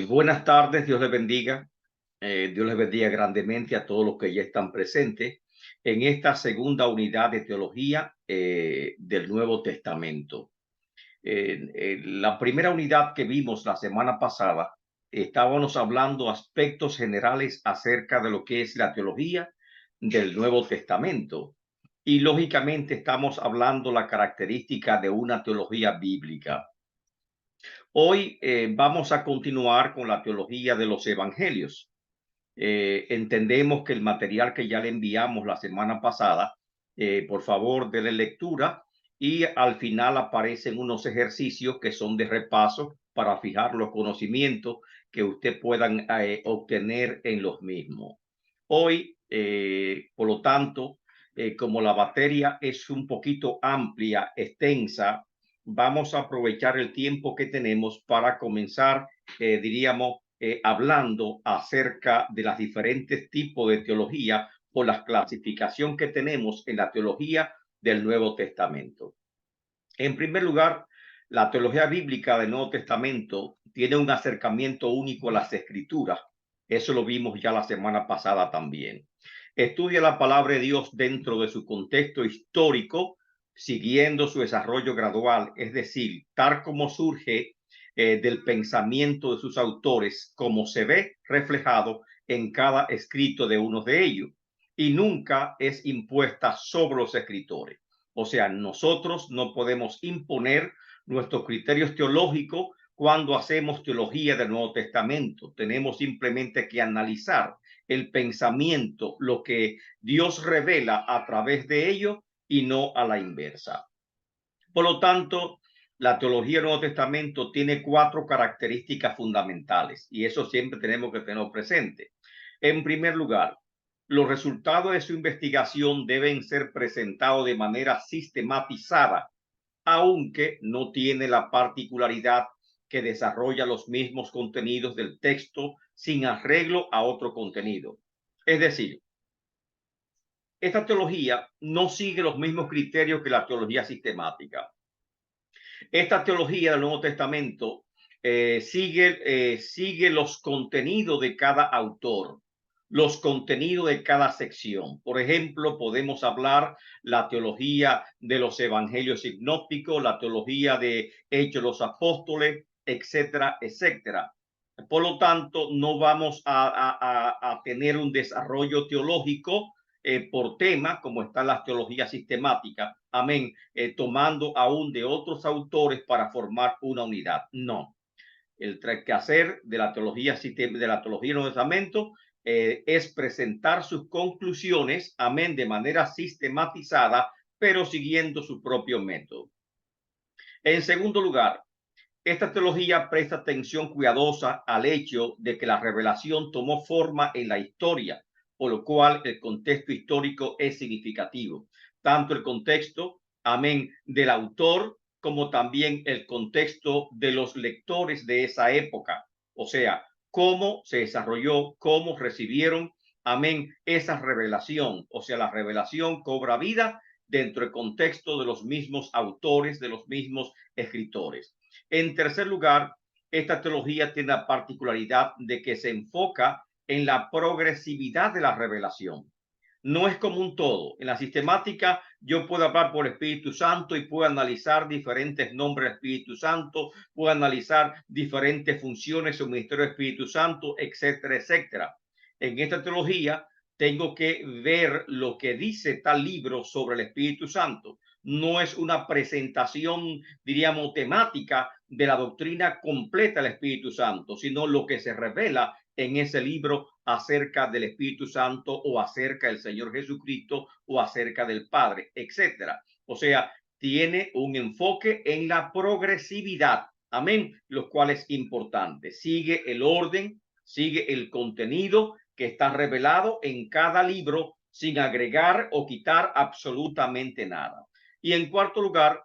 Buenas tardes, Dios les bendiga. Dios les bendiga grandemente a todos los que ya están presentes en esta segunda unidad de teología del Nuevo Testamento. La primera unidad que vimos la semana pasada, estábamos hablando aspectos generales acerca de lo que es la teología del Nuevo Testamento. Y lógicamente estamos hablando la característica de una teología bíblica. Hoy vamos a continuar con la teología de los evangelios. Entendemos que el material que ya le enviamos la semana pasada, por favor, déle lectura y al final aparecen unos ejercicios que son de repaso para fijar los conocimientos que usted puedan obtener en los mismos. Hoy, por lo tanto, como la materia es un poquito amplia, extensa, vamos a aprovechar el tiempo que tenemos para comenzar, diríamos, hablando acerca de los diferentes tipos de teología o la clasificación que tenemos en la teología del Nuevo Testamento. En primer lugar, la teología bíblica del Nuevo Testamento tiene un acercamiento único a las Escrituras. Eso lo vimos ya la semana pasada también. Estudia la palabra de Dios dentro de su contexto histórico, siguiendo su desarrollo gradual, es decir, tal como surge del pensamiento de sus autores, como se ve reflejado en cada escrito de uno de ellos, y nunca es impuesta sobre los escritores. O sea, nosotros no podemos imponer nuestros criterios teológicos cuando hacemos teología del Nuevo Testamento. Tenemos simplemente que analizar el pensamiento, lo que Dios revela a través de ello y no a la inversa. Por lo tanto, la teología del Nuevo Testamento tiene 4 características fundamentales y eso siempre tenemos que tener presente. En primer lugar, los resultados de su investigación deben ser presentados de manera sistematizada, aunque no tiene la particularidad que desarrolla los mismos contenidos del texto sin arreglo a otro contenido. Es decir, esta teología no sigue los mismos criterios que la teología sistemática. Esta teología del Nuevo Testamento sigue los contenidos de cada autor, los contenidos de cada sección. Por ejemplo, podemos hablar la teología de los evangelios sinópticos, la teología de Hechos de los Apóstoles, etcétera, etcétera. Por lo tanto, no vamos a tener un desarrollo teológico por tema, como están las teologías sistemáticas, amén, tomando aún de otros autores para formar una unidad. No, el quehacer de la teología de la teología del Nuevo Testamento es presentar sus conclusiones, amén, de manera sistematizada, pero siguiendo su propio método. En segundo lugar, esta teología presta atención cuidadosa al hecho de que la revelación tomó forma en la historia, por lo cual el contexto histórico es significativo. Tanto el contexto, amén, del autor, como también el contexto de los lectores de esa época. O sea, cómo se desarrolló, cómo recibieron, amén, esa revelación. O sea, la revelación cobra vida dentro del contexto de los mismos autores, de los mismos escritores. En tercer lugar, esta teología tiene la particularidad de que se enfoca en la progresividad de la revelación. No es como un todo. En la sistemática yo puedo hablar por Espíritu Santo y puedo analizar diferentes nombres del Espíritu Santo, puedo analizar diferentes funciones o ministerio del Espíritu Santo, etcétera, etcétera. En esta teología tengo que ver lo que dice tal libro sobre el Espíritu Santo. No es una presentación, diríamos, temática de la doctrina completa del Espíritu Santo, sino lo que se revela en ese libro acerca del Espíritu Santo o acerca del Señor Jesucristo o acerca del Padre, etcétera. O sea, tiene un enfoque en la progresividad, amén, lo cual es importante. Sigue el orden, sigue el contenido que está revelado en cada libro sin agregar o quitar absolutamente nada. Y en cuarto lugar,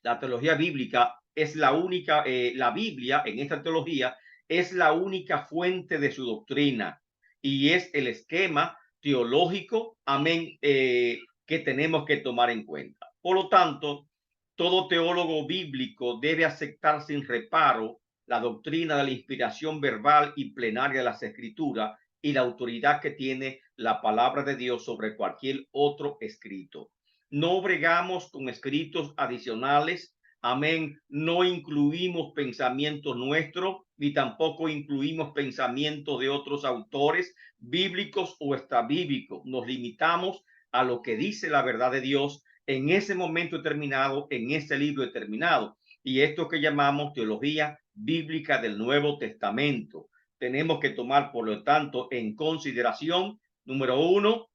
la teología bíblica es la única, la Biblia en esta teología es la única fuente de su doctrina y es el esquema teológico, amén, que tenemos que tomar en cuenta. Por lo tanto, todo teólogo bíblico debe aceptar sin reparo la doctrina de la inspiración verbal y plenaria de las Escrituras y la autoridad que tiene la palabra de Dios sobre cualquier otro escrito. No bregamos con escritos adicionales. Amén. No incluimos pensamientos nuestros, ni tampoco incluimos pensamientos de otros autores bíblicos o extrabíblicos. Nos limitamos a lo que dice la verdad de Dios en ese momento determinado, en ese libro determinado. Y esto que llamamos teología bíblica del Nuevo Testamento. Tenemos que tomar, por lo tanto, en consideración, número uno,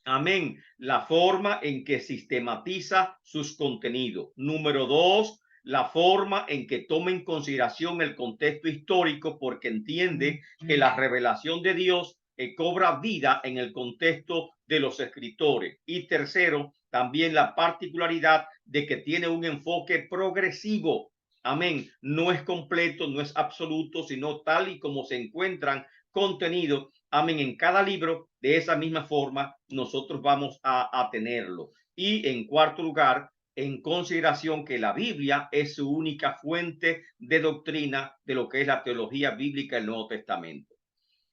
amén, la forma en que sistematiza sus contenidos. Número dos, la forma en que toma en consideración el contexto histórico, porque entiende que la revelación de Dios cobra vida en el contexto de los escritores. Y tercero, también la particularidad de que tiene un enfoque progresivo. Amén. No es completo, no es absoluto, sino tal y como se encuentran contenidos, amén, en cada libro. De esa misma forma nosotros vamos a tenerlo. Y en cuarto lugar, en consideración que la Biblia es su única fuente de doctrina de lo que es la teología bíblica del Nuevo Testamento.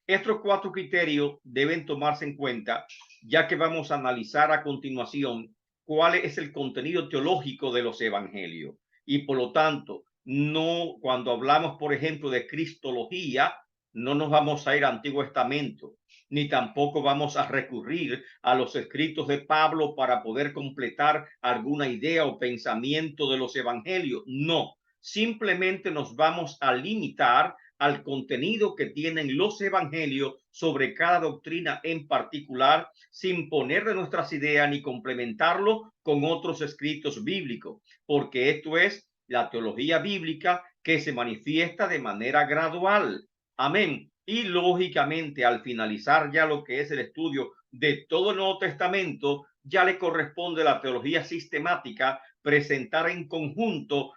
Estos cuatro criterios deben tomarse en cuenta, ya que vamos a analizar a continuación cuál es el contenido teológico de los evangelios. Y por lo tanto, no, cuando hablamos, por ejemplo, de cristología, no nos vamos a ir al Antiguo Testamento, ni tampoco vamos a recurrir a los escritos de Pablo para poder completar alguna idea o pensamiento de los evangelios. No, simplemente nos vamos a limitar al contenido que tienen los evangelios sobre cada doctrina en particular, sin poner de nuestras ideas ni complementarlo con otros escritos bíblicos, porque esto es la teología bíblica que se manifiesta de manera gradual. Amén. Y lógicamente, al finalizar ya lo que es el estudio de todo el Nuevo Testamento, ya le corresponde a la teología sistemática presentar en conjunto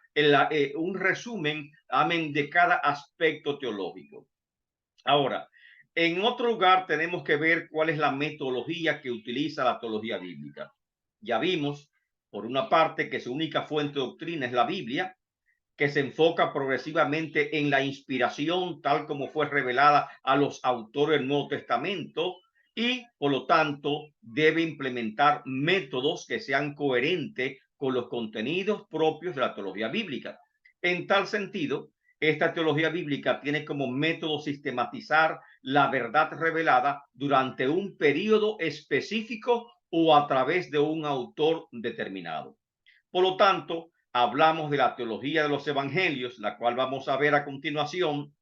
un resumen, amén, de cada aspecto teológico. Ahora, en otro lugar tenemos que ver cuál es la metodología que utiliza la teología bíblica. Ya vimos, por una parte, que su única fuente de doctrina es la Biblia, que se enfoca progresivamente en la inspiración tal como fue revelada a los autores del Nuevo Testamento, y por lo tanto debe implementar métodos que sean coherentes con los contenidos propios de la teología bíblica. En tal sentido, esta teología bíblica tiene como método sistematizar la verdad revelada durante un periodo específico o a través de un autor determinado. Por lo tanto, hablamos de la teología de los evangelios, la cual vamos a ver a continuación.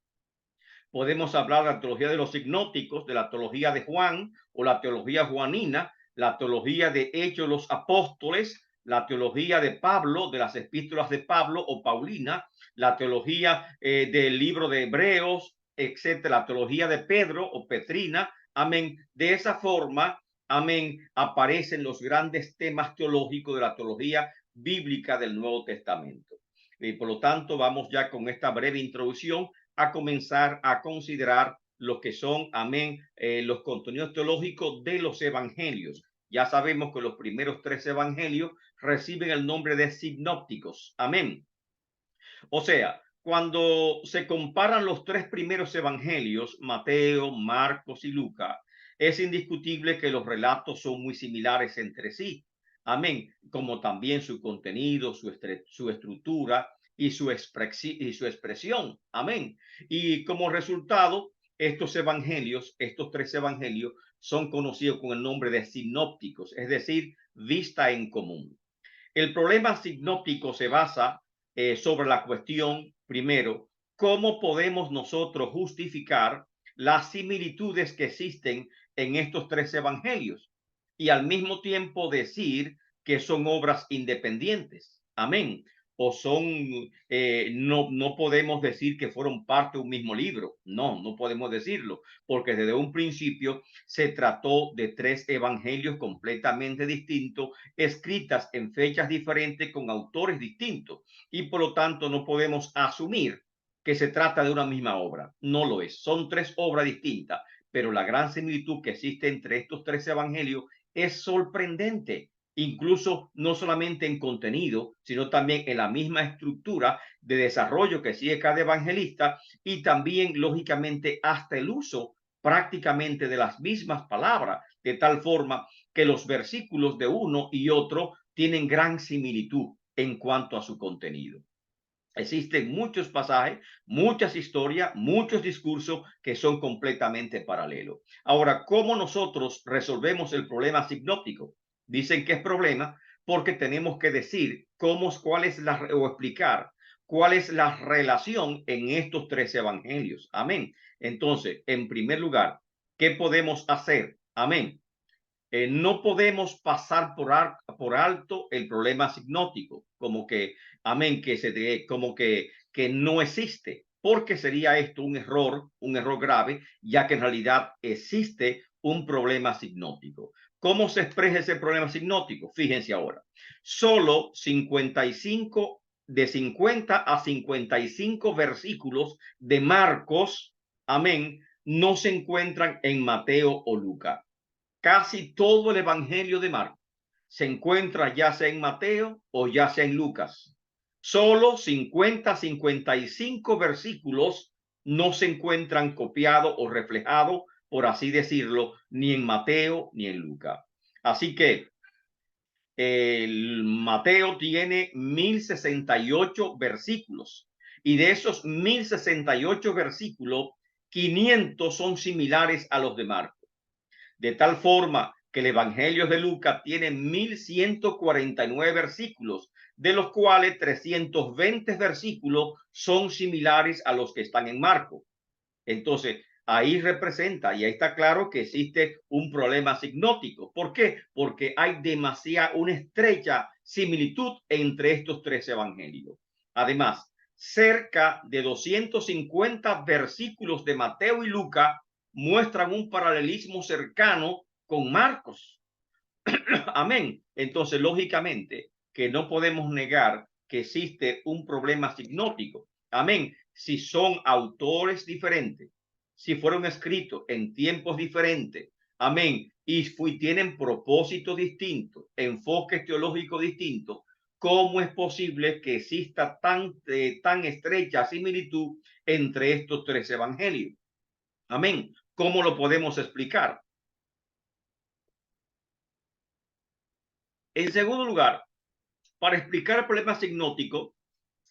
Podemos hablar de la teología de los signóticos, de la teología de Juan o la teología juanina, la teología de Hechos de los Apóstoles, la teología de Pablo, de las epístolas de Pablo o Paulina, la teología del libro de Hebreos, etcétera, la teología de Pedro o Petrina. Amén. De esa forma, amén, aparecen los grandes temas teológicos de la teología bíblica del Nuevo Testamento. Y por lo tanto, vamos ya con esta breve introducción a comenzar a considerar lo que son, amén, los contenidos teológicos de los evangelios. Ya sabemos que los primeros tres evangelios reciben el nombre de sinópticos. Amén. O sea, cuando se comparan los tres primeros evangelios, Mateo, Marcos y Lucas, es indiscutible que los relatos son muy similares entre sí. Amén. Como también su contenido, su estructura y su expresión. Amén. Y como resultado, estos evangelios, estos tres evangelios, son conocidos con el nombre de sinópticos, es decir, vista en común. El problema sinóptico se basa sobre la cuestión, primero, ¿cómo podemos nosotros justificar las similitudes que existen en estos tres evangelios y al mismo tiempo decir que son obras independientes? Amén. O son, no podemos decir que fueron parte de un mismo libro. No podemos decirlo, porque desde un principio se trató de tres evangelios completamente distintos, escritas en fechas diferentes con autores distintos, y por lo tanto no podemos asumir que se trata de una misma obra. No lo es, son tres obras distintas, pero la gran similitud que existe entre estos tres evangelios es sorprendente. incluso no solamente en contenido, sino también en la misma estructura de desarrollo que sigue cada evangelista y también, lógicamente, hasta el uso prácticamente de las mismas palabras, de tal forma que los versículos de uno y otro tienen gran similitud en cuanto a su contenido. Existen muchos pasajes, muchas historias, muchos discursos que son completamente paralelos. Ahora, ¿cómo nosotros resolvemos el problema sinóptico? Dicen que es problema porque tenemos que decir cuál es o explicar cuál es la relación en estos tres evangelios. Amén. Entonces, en primer lugar, ¿qué podemos hacer? Amén. No podemos pasar por alto el problema sinóptico, como que, amén, como que no existe, porque sería esto un error grave, ya que en realidad existe un problema sinóptico. ¿Cómo se expresa ese problema sinóptico? Fíjense ahora, solo 55, de 50 a 55 versículos de Marcos, amén, no se encuentran en Mateo o Lucas. Casi todo el Evangelio de Marcos se encuentra ya sea en Mateo o ya sea en Lucas. Solo 55 versículos no se encuentran copiados o reflejados, por así decirlo, ni en Mateo ni en Lucas. Así que el Mateo tiene 1068 versículos y de esos 1068 versículos, 500 son similares a los de Marcos. De tal forma que el Evangelio de Lucas tiene 1149 versículos, de los cuales 320 versículos son similares a los que están en Marcos. Entonces, ahí representa y ahí está claro que existe un problema sinóptico. ¿Por qué? Porque hay una estrecha similitud entre estos tres evangelios. Además, cerca de 250 versículos de Mateo y Lucas muestran un paralelismo cercano con Marcos. Amén. Entonces, lógicamente, que no podemos negar que existe un problema sinóptico. Amén. Si son autores diferentes, si fueron escritos en tiempos diferentes, amén, y tienen propósito distinto, enfoques teológicos distintos, ¿cómo es posible que exista tan estrecha similitud entre estos tres evangelios? Amén. ¿Cómo lo podemos explicar? En segundo lugar, para explicar el problema sinóptico,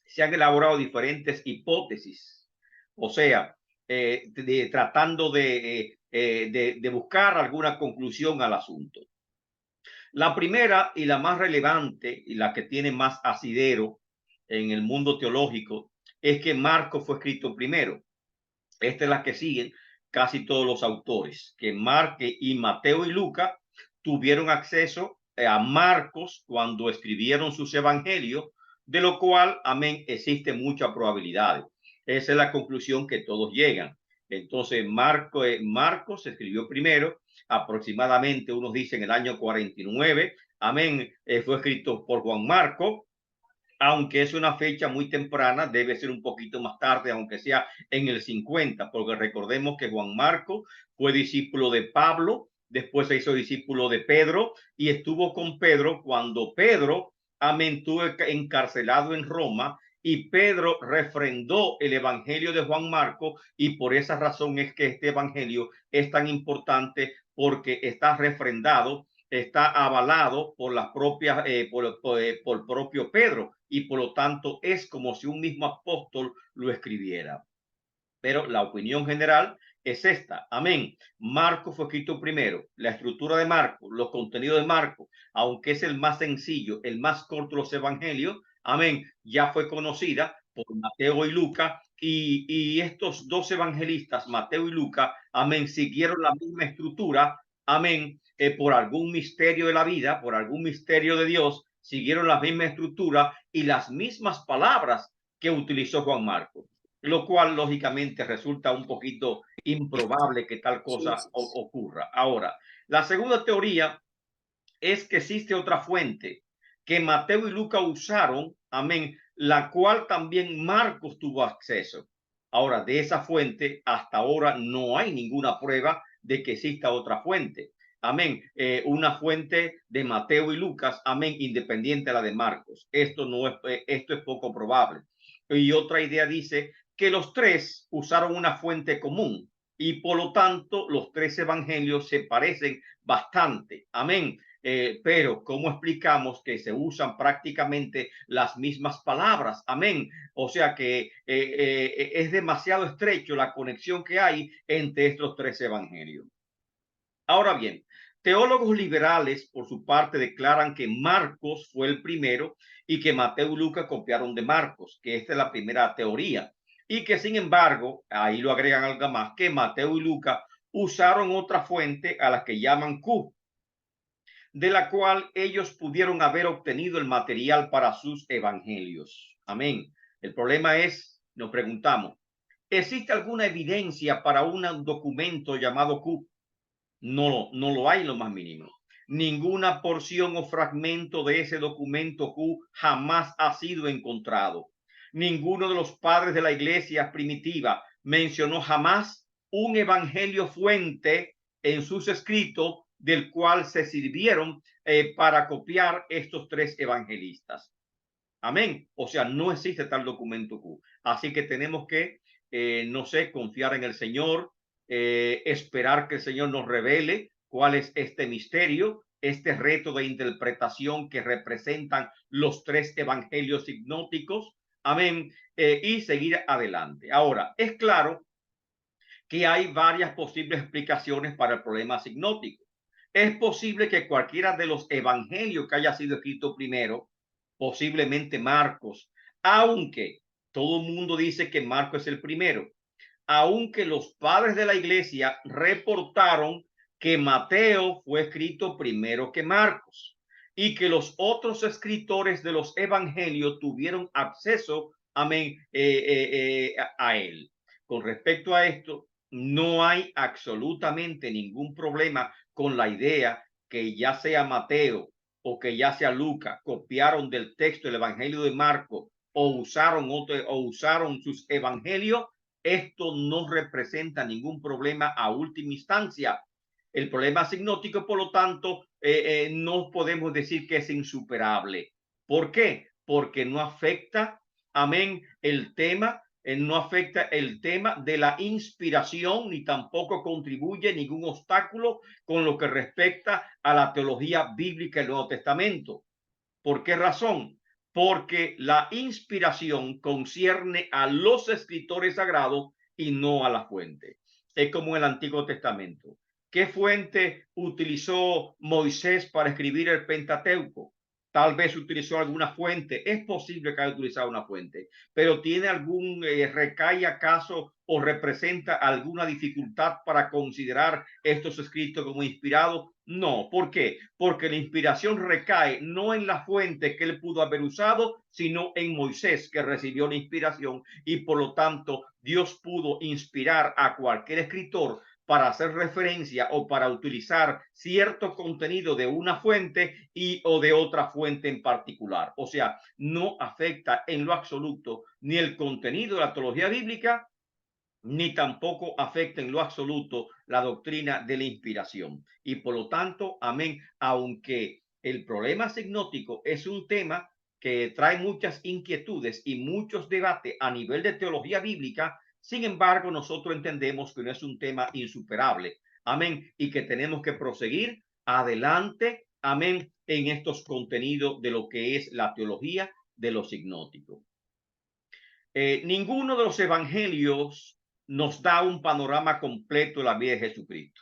se han elaborado diferentes hipótesis, o sea, tratando de buscar alguna conclusión al asunto. La primera y la más relevante y la que tiene más asidero en el mundo teológico es que Marcos fue escrito primero. Esta es la que siguen casi todos los autores, que Marcos y Mateo y Lucas tuvieron acceso a Marcos cuando escribieron sus evangelios, de lo cual, amén, existe mucha probabilidad. Esa es la conclusión que todos llegan. Entonces, Marcos se escribió primero, aproximadamente, unos dicen el año 49, amén, fue escrito por Juan Marcos, aunque es una fecha muy temprana, debe ser un poquito más tarde, aunque sea en el 50, porque recordemos que Juan Marcos fue discípulo de Pablo, después se hizo discípulo de Pedro y estuvo con Pedro cuando Pedro, amén, estuvo encarcelado en Roma y Pedro refrendó el evangelio de Juan Marcos y por esa razón es que este evangelio es tan importante porque está refrendado, está avalado por las propias, por propio Pedro y por lo tanto es como si un mismo apóstol lo escribiera. Pero la opinión general es esta. Amén. Marco fue escrito primero. La estructura de Marco, los contenidos de Marco, aunque es el más sencillo, el más corto de los evangelios, amén, ya fue conocida por Mateo y Lucas. Y estos dos evangelistas, Mateo y Lucas, amén, siguieron la misma estructura, amén, por algún misterio de la vida, por algún misterio de Dios, siguieron la misma estructura y las mismas palabras que utilizó Juan Marcos, lo cual lógicamente resulta un poquito improbable que tal cosa ocurra. Ahora, la segunda teoría es que existe otra fuente que Mateo y Lucas usaron, amén, la cual también Marcos tuvo acceso. Ahora, de esa fuente hasta ahora no hay ninguna prueba de que exista otra fuente. Amén. Una fuente de Mateo y Lucas, amén, independiente a la de Marcos. Esto no es, esto es poco probable. Y otra idea dice que los tres usaron una fuente común y por lo tanto los tres evangelios se parecen bastante. Amén. Pero ¿cómo explicamos que se usan prácticamente las mismas palabras? Amén. O sea que es demasiado estrecho la conexión que hay entre estos tres evangelios. Ahora bien, teólogos liberales, por su parte, declaran que Marcos fue el primero y que Mateo y Lucas copiaron de Marcos, que esta es la primera teoría. Y que, sin embargo, ahí lo agregan algo más, que Mateo y Lucas usaron otra fuente a la que llaman Q, de la cual ellos pudieron haber obtenido el material para sus evangelios. Amén. El problema es, nos preguntamos, ¿existe alguna evidencia para un documento llamado Q? No, no lo hay en lo más mínimo. Ninguna porción o fragmento de ese documento Q jamás ha sido encontrado. Ninguno de los padres de la iglesia primitiva mencionó jamás un evangelio fuente en sus escritos del cual se sirvieron para copiar estos tres evangelistas. Amén. O sea, no existe tal documento Q. Así que tenemos que, no sé, confiar en el Señor, esperar que el Señor nos revele cuál es este misterio, este reto de interpretación que representan los tres evangelios hipnóticos. Amén. Y seguir adelante. Ahora, es claro que hay varias posibles explicaciones para el problema signótico. Es posible que cualquiera de los evangelios que haya sido escrito primero, posiblemente Marcos, aunque todo el mundo dice que Marcos es el primero, aunque los padres de la iglesia reportaron que Mateo fue escrito primero que Marcos y que los otros escritores de los evangelios tuvieron acceso, amén, a él. Con respecto a esto, no hay absolutamente ningún problema con la idea que ya sea Mateo o que ya sea Lucas copiaron del texto el evangelio de Marcos o usaron sus evangelios. Esto no representa ningún problema a última instancia. El problema signótico, por lo tanto, no podemos decir que es insuperable. ¿Por qué? Porque no afecta, amén, el tema, no afecta el tema de la inspiración ni tampoco contribuye ningún obstáculo con lo que respecta a la teología bíblica del Nuevo Testamento. ¿Por qué razón? Porque la inspiración concierne a los escritores sagrados y no a la fuente. Es como en el Antiguo Testamento. ¿Qué fuente utilizó Moisés para escribir el Pentateuco? Tal vez utilizó alguna fuente. Es posible que haya utilizado una fuente, pero ¿tiene algún, recae acaso o representa alguna dificultad para considerar estos escritos como inspirados? No. ¿Por qué? Porque la inspiración recae no en la fuente que él pudo haber usado, sino en Moisés, que recibió la inspiración, y por lo tanto Dios pudo inspirar a cualquier escritor para hacer referencia o para utilizar cierto contenido de una fuente y o de otra fuente en particular. O sea, no afecta en lo absoluto ni el contenido de la teología bíblica, ni tampoco afecta en lo absoluto la doctrina de la inspiración. Y por lo tanto, amén, aunque el problema signótico es un tema que trae muchas inquietudes y muchos debates a nivel de teología bíblica, sin embargo, nosotros entendemos que no es un tema insuperable, amén, y que tenemos que proseguir adelante, amén, en estos contenidos de lo que es la teología de lo signótico. Ninguno de los evangelios nos da un panorama completo de la vida de Jesucristo.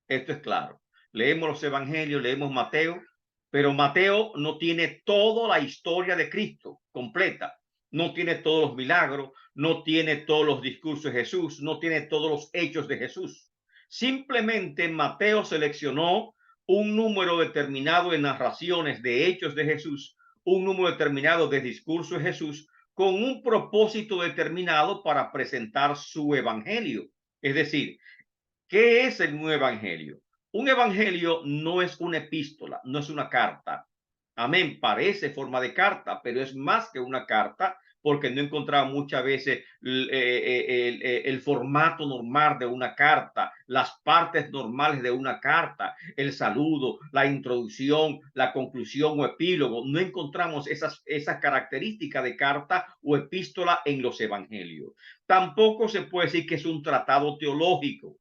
Esto es claro. Leemos los evangelios, leemos Mateo, pero Mateo no tiene toda la historia de Cristo completa. No tiene todos los milagros, no tiene todos los discursos de Jesús, no tiene todos los hechos de Jesús. Simplemente Mateo seleccionó un número determinado de narraciones de hechos de Jesús, un número determinado de discursos de Jesús, con un propósito determinado para presentar su evangelio. Es decir, ¿qué es el nuevo evangelio? Un evangelio no es una epístola, no es una carta. Amén, parece forma de carta, pero es más que una carta, porque no encontraba muchas veces el formato normal de una carta, las partes normales de una carta, el saludo, la introducción, la conclusión o epílogo. No encontramos esas características de carta o epístola en los evangelios. Tampoco se puede decir que es un tratado teológico.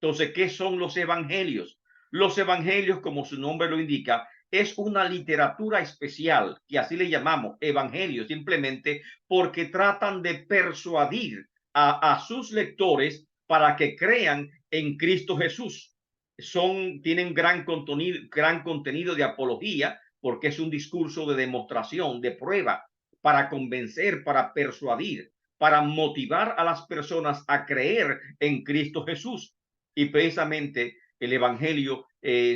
Entonces, ¿qué son los evangelios? Los evangelios, como su nombre lo indica, es una literatura especial, que así le llamamos evangelio, simplemente porque tratan de persuadir a sus lectores para que crean en Cristo Jesús. Tienen gran contenido de apología, porque es un discurso de demostración, de prueba, para convencer, para persuadir, para motivar a las personas a creer en Cristo Jesús. Y precisamente el evangelio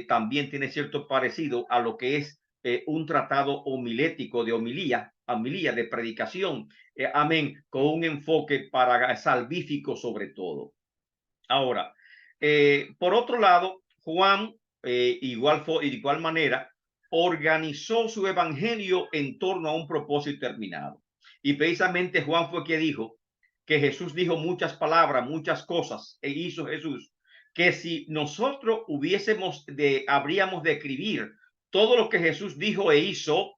también tiene cierto parecido a lo que es un tratado homilético de homilía, de predicación, amén, con un enfoque para salvífico sobre todo. Ahora, por otro lado, Juan, de igual manera, organizó su evangelio en torno a un propósito determinado. Y precisamente Juan fue quien dijo que Jesús dijo muchas palabras, muchas cosas, e hizo Jesús, que si nosotros habríamos de escribir todo lo que Jesús dijo e hizo,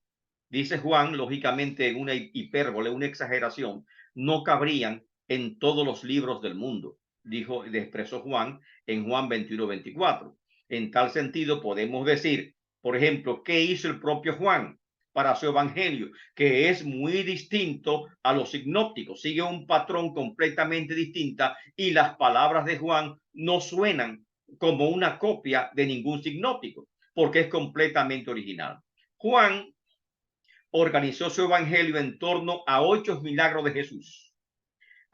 dice Juan, lógicamente en una hipérbole, una exageración, no cabrían en todos los libros del mundo, expresó Juan en Juan 21:24. En tal sentido, podemos decir, por ejemplo, ¿qué hizo el propio Juan para su evangelio? Que es muy distinto a los sinópticos, sigue un patrón completamente distinta, y las palabras de Juan no suenan como una copia de ningún sinóptico, porque es completamente original. Juan organizó su evangelio en torno a 8 milagros de Jesús.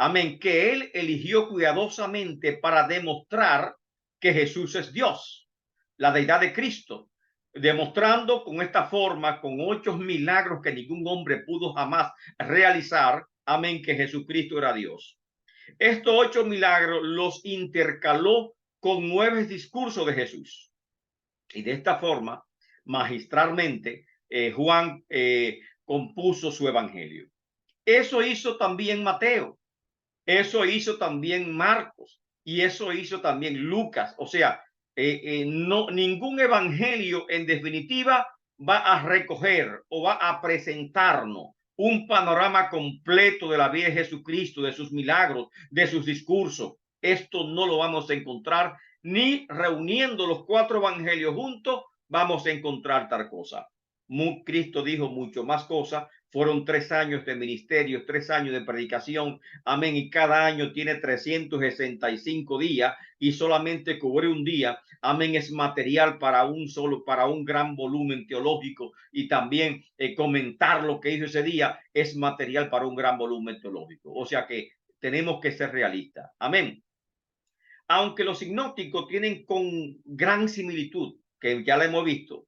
Amén, que él eligió cuidadosamente para demostrar que Jesús es Dios, la deidad de Cristo, demostrando con esta forma, con 8 milagros que ningún hombre pudo jamás realizar, amén, que Jesucristo era Dios. Estos 8 milagros los intercaló con 9 discursos de Jesús. Y de esta forma, magistralmente, Juan compuso su evangelio. Eso hizo también Mateo. Eso hizo también Marcos, y eso hizo también Lucas. O sea, ningún evangelio en definitiva va a recoger o va a presentarnos un panorama completo de la vida de Jesucristo, de sus milagros, de sus discursos. Esto no lo vamos a encontrar, ni reuniendo los 4 evangelios juntos vamos a encontrar tal cosa. Cristo dijo mucho más cosas. Fueron 3 años de ministerio, 3 años de predicación, amén, y cada año tiene 365 días, y solamente cubrir un día, amén, es material para un gran volumen teológico, y también comentar lo que hizo ese día es material para un gran volumen teológico. O sea que tenemos que ser realistas, amén. Aunque los sinópticos tienen con gran similitud, que ya la hemos visto,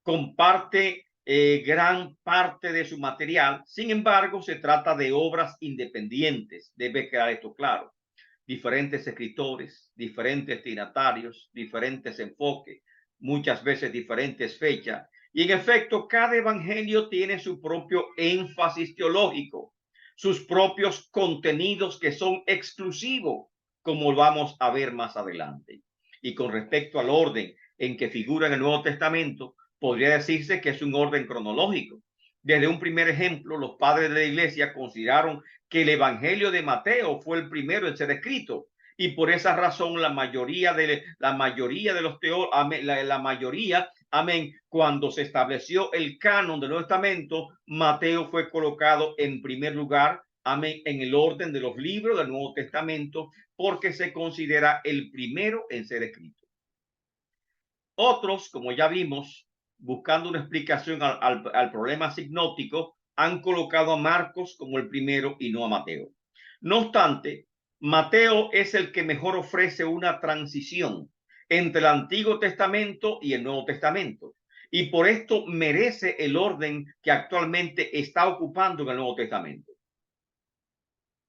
comparte gran parte de su material. Sin embargo, se trata de obras independientes. Debe quedar esto claro. Diferentes escritores, diferentes destinatarios, diferentes enfoques, muchas veces diferentes fechas. Y en efecto, cada evangelio tiene su propio énfasis teológico, sus propios contenidos que son exclusivos, como vamos a ver más adelante. Y con respecto al orden en que figura en el Nuevo Testamento, podría decirse que es un orden cronológico. Desde un primer ejemplo, los padres de la iglesia consideraron que el evangelio de Mateo fue el primero en ser escrito, y por esa razón la mayoría de los teólogos, amén, cuando se estableció el canon del Nuevo Testamento, Mateo fue colocado en primer lugar, amén, en el orden de los libros del Nuevo Testamento, porque se considera el primero en ser escrito. Otros, como ya vimos, buscando una explicación al problema sinóptico, han colocado a Marcos como el primero y no a Mateo. No obstante, Mateo es el que mejor ofrece una transición entre el Antiguo Testamento y el Nuevo Testamento, y por esto merece el orden que actualmente está ocupando en el Nuevo Testamento.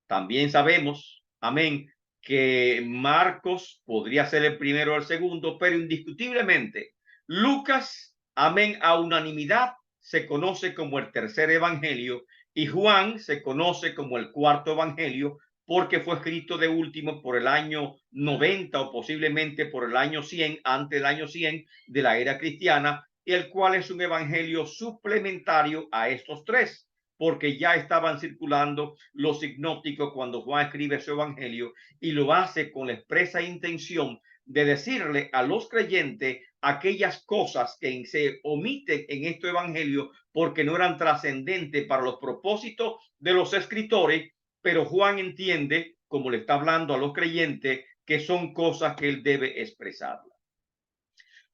También sabemos, amén, que Marcos podría ser el primero o el segundo, pero indiscutiblemente Lucas, amén, a unanimidad se conoce como el tercer evangelio, y Juan se conoce como el cuarto evangelio, porque fue escrito de último por el año 90 o posiblemente por el año 100, antes del año 100 de la era cristiana, el cual es un evangelio suplementario a estos tres, porque ya estaban circulando los sinópticos cuando Juan escribe su evangelio, y lo hace con la expresa intención de decirle a los creyentes aquellas cosas que se omiten en este evangelio porque no eran trascendentes para los propósitos de los escritores, pero Juan entiende, como le está hablando a los creyentes, que son cosas que él debe expresar.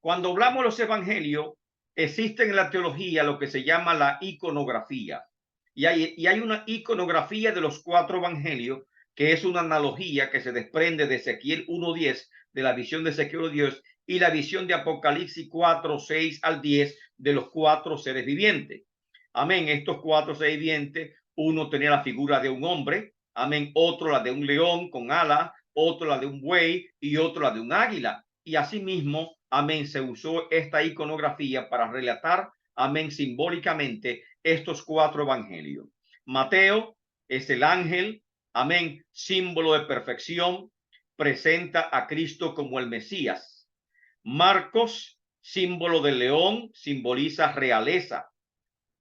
Cuando hablamos de los evangelios, existe en la teología lo que se llama la iconografía. Y hay una iconografía de los cuatro evangelios, que es una analogía que se desprende de Ezequiel 1:10, de la visión de Ezequiel 10, y la visión de Apocalipsis 4:6 al 10, de los cuatro seres vivientes. Amén. Estos cuatro seres vivientes, uno tenía la figura de un hombre, amén, otro la de un león con alas, otro la de un buey y otro la de un águila. Y asimismo, amén, se usó esta iconografía para relatar, amén, simbólicamente estos cuatro evangelios. Mateo es el ángel, amén, símbolo de perfección, presenta a Cristo como el Mesías. Marcos, símbolo del león, simboliza realeza.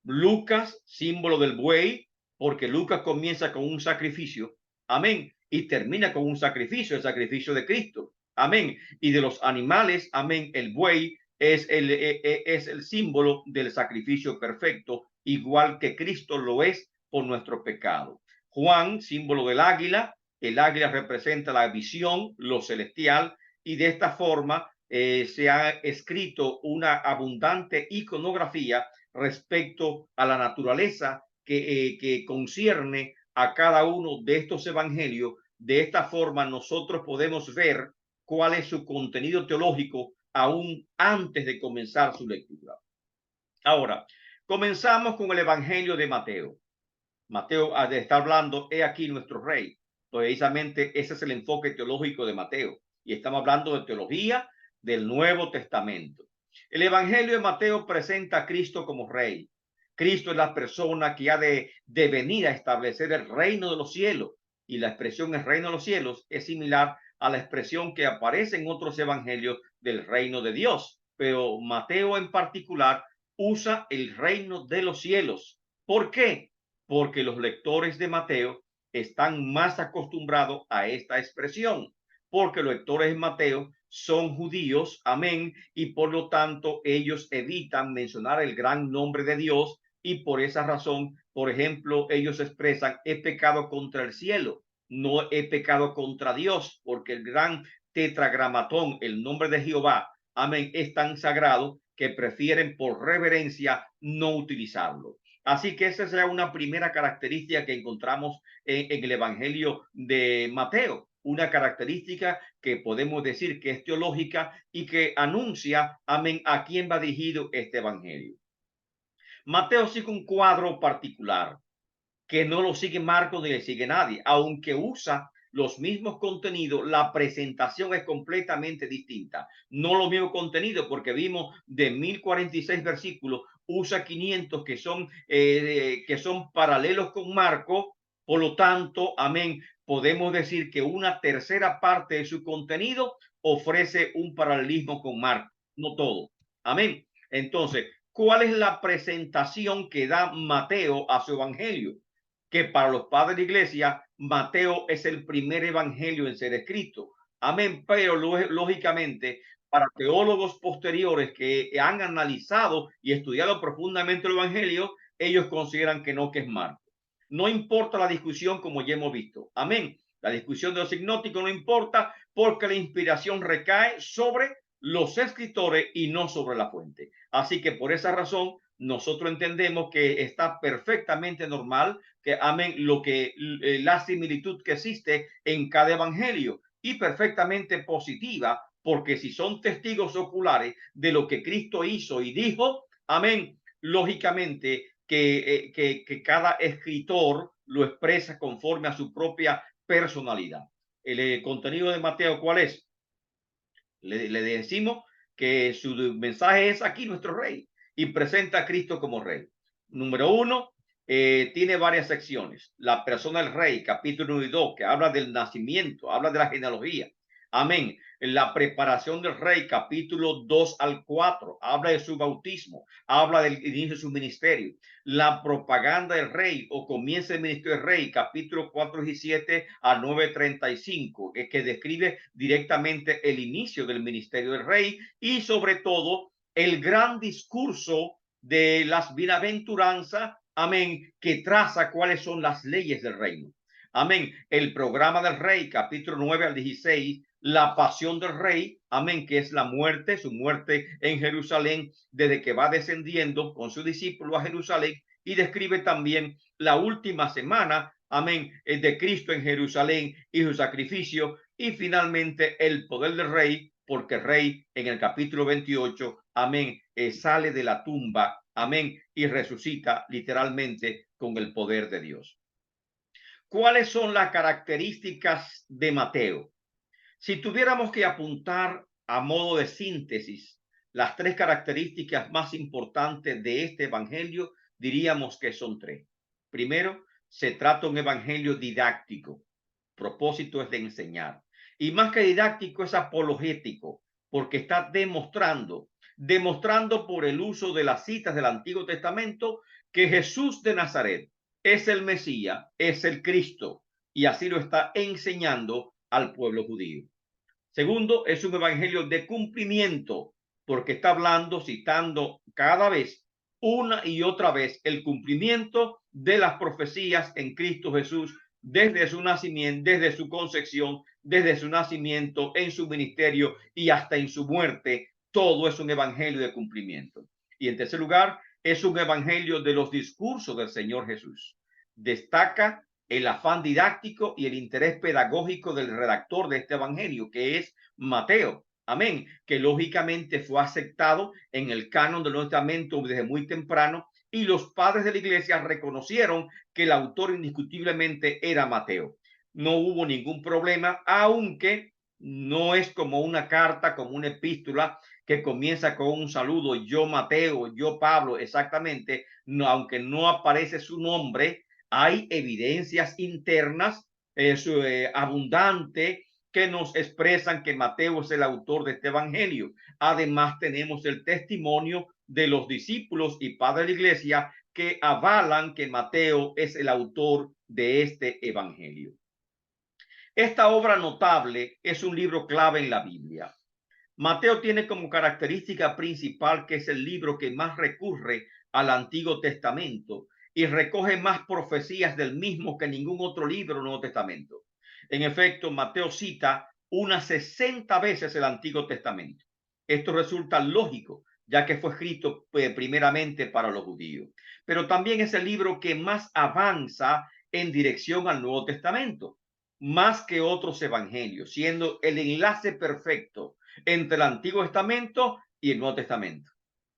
Lucas, símbolo del buey, porque Lucas comienza con un sacrificio, amén, y termina con un sacrificio, el sacrificio de Cristo, amén. Y de los animales, amén, el buey es el símbolo del sacrificio perfecto, igual que Cristo lo es por nuestro pecado. Juan, símbolo del águila, el águila representa la visión, lo celestial, y de esta forma se ha escrito una abundante iconografía respecto a la naturaleza que concierne a cada uno de estos evangelios. De esta forma nosotros podemos ver cuál es su contenido teológico aún antes de comenzar su lectura. Ahora, comenzamos con el evangelio de Mateo. Mateo está hablando, he aquí nuestro rey. Precisamente ese es el enfoque teológico de Mateo. Y estamos hablando de teología del Nuevo Testamento. El Evangelio de Mateo presenta a Cristo como rey. Cristo es la persona que ha de venir a establecer el reino de los cielos. Y la expresión el reino de los cielos es similar a la expresión que aparece en otros evangelios del reino de Dios. Pero Mateo en particular usa el reino de los cielos. ¿Por qué? Porque los lectores de Mateo están más acostumbrados a esta expresión, porque los lectores de Mateo son judíos, amén, y por lo tanto ellos evitan mencionar el gran nombre de Dios, y por esa razón, por ejemplo, ellos expresan, he pecado contra el cielo, no he pecado contra Dios, porque el gran tetragramatón, el nombre de Jehová, amén, es tan sagrado que prefieren por reverencia no utilizarlo. Así que esa será una primera característica que encontramos en el Evangelio de Mateo, una característica que podemos decir que es teológica y que anuncia, amén, a quién va dirigido este Evangelio. Mateo sigue un cuadro particular que no lo sigue Marcos ni le sigue nadie, aunque usa los mismos contenidos, la presentación es completamente distinta. No los mismos contenidos, porque vimos de 1046 versículos, usa 500 que son paralelos con Marcos. Por lo tanto, amén, podemos decir que una tercera parte de su contenido ofrece un paralelismo con Marcos, no todo. Amén. Entonces, ¿cuál es la presentación que da Mateo a su evangelio? Que para los padres de iglesia, Mateo es el primer evangelio en ser escrito. Amén. Pero lógicamente, para teólogos posteriores que han analizado y estudiado profundamente el evangelio, ellos consideran que no, que es Marcos. No importa la discusión, como ya hemos visto. Amén. La discusión de los signóticos no importa, porque la inspiración recae sobre los escritores y no sobre la fuente. Así que por esa razón nosotros entendemos que está perfectamente normal que amén la similitud que existe en cada evangelio, y perfectamente positiva, porque si son testigos oculares de lo que Cristo hizo y dijo, amén, lógicamente que cada escritor lo expresa conforme a su propia personalidad. El contenido de Mateo, ¿cuál es? Le decimos que su mensaje es aquí nuestro rey, y presenta a Cristo como rey. Número uno, tiene varias secciones. La persona del rey, capítulo 1 y 2, que habla del nacimiento, habla de la genealogía. Amén. La preparación del rey, capítulo 2 al 4, habla de su bautismo, habla del inicio de su ministerio. La propaganda del rey o comienza el ministerio del rey, capítulo 4 y 7 a 9:35, que describe directamente el inicio del ministerio del rey y sobre todo el gran discurso de las bienaventuranzas, amén, que traza cuáles son las leyes del reino. Amén. El programa del rey, capítulo 9 al 16, la pasión del rey, amén, que es la muerte, su muerte en Jerusalén, desde que va descendiendo con su discípulo a Jerusalén, y describe también la última semana, amén, de Cristo en Jerusalén y su sacrificio, y finalmente el poder del rey, porque el rey en el capítulo 28, amén, sale de la tumba, amén, y resucita literalmente con el poder de Dios. ¿Cuáles son las características de Mateo? Si tuviéramos que apuntar a modo de síntesis las tres características más importantes de este evangelio, diríamos que son tres. Primero, se trata de un evangelio didáctico. Propósito es de enseñar. Y más que didáctico, es apologético, porque está demostrando por el uso de las citas del Antiguo Testamento que Jesús de Nazaret es el Mesías, es el Cristo, y así lo está enseñando al pueblo judío. Segundo, es un evangelio de cumplimiento, porque está hablando, citando cada vez, una y otra vez, el cumplimiento de las profecías en Cristo Jesús desde su nacimiento, desde su concepción, desde su nacimiento, en su ministerio y hasta en su muerte. Todo es un evangelio de cumplimiento. Y en tercer lugar, es un evangelio de los discursos del Señor Jesús. Destaca el afán didáctico y el interés pedagógico del redactor de este evangelio, que es Mateo. Amén. Que lógicamente fue aceptado en el canon del Nuevo Testamento desde muy temprano, y los padres de la iglesia reconocieron que el autor indiscutiblemente era Mateo. No hubo ningún problema, aunque no es como una carta, como una epístola que comienza con un saludo, yo Mateo, yo Pablo, exactamente, no, aunque no aparece su nombre, hay evidencias internas abundantes que nos expresan que Mateo es el autor de este evangelio. Además, tenemos el testimonio de los discípulos y padres de la iglesia que avalan que Mateo es el autor de este evangelio. Esta obra notable es un libro clave en la Biblia. Mateo tiene como característica principal que es el libro que más recurre al Antiguo Testamento y recoge más profecías del mismo que ningún otro libro del Nuevo Testamento. En efecto, Mateo cita unas 60 veces el Antiguo Testamento. Esto resulta lógico, ya que fue escrito primeramente para los judíos. Pero también es el libro que más avanza en dirección al Nuevo Testamento, más que otros evangelios, siendo el enlace perfecto entre el Antiguo Testamento y el Nuevo Testamento.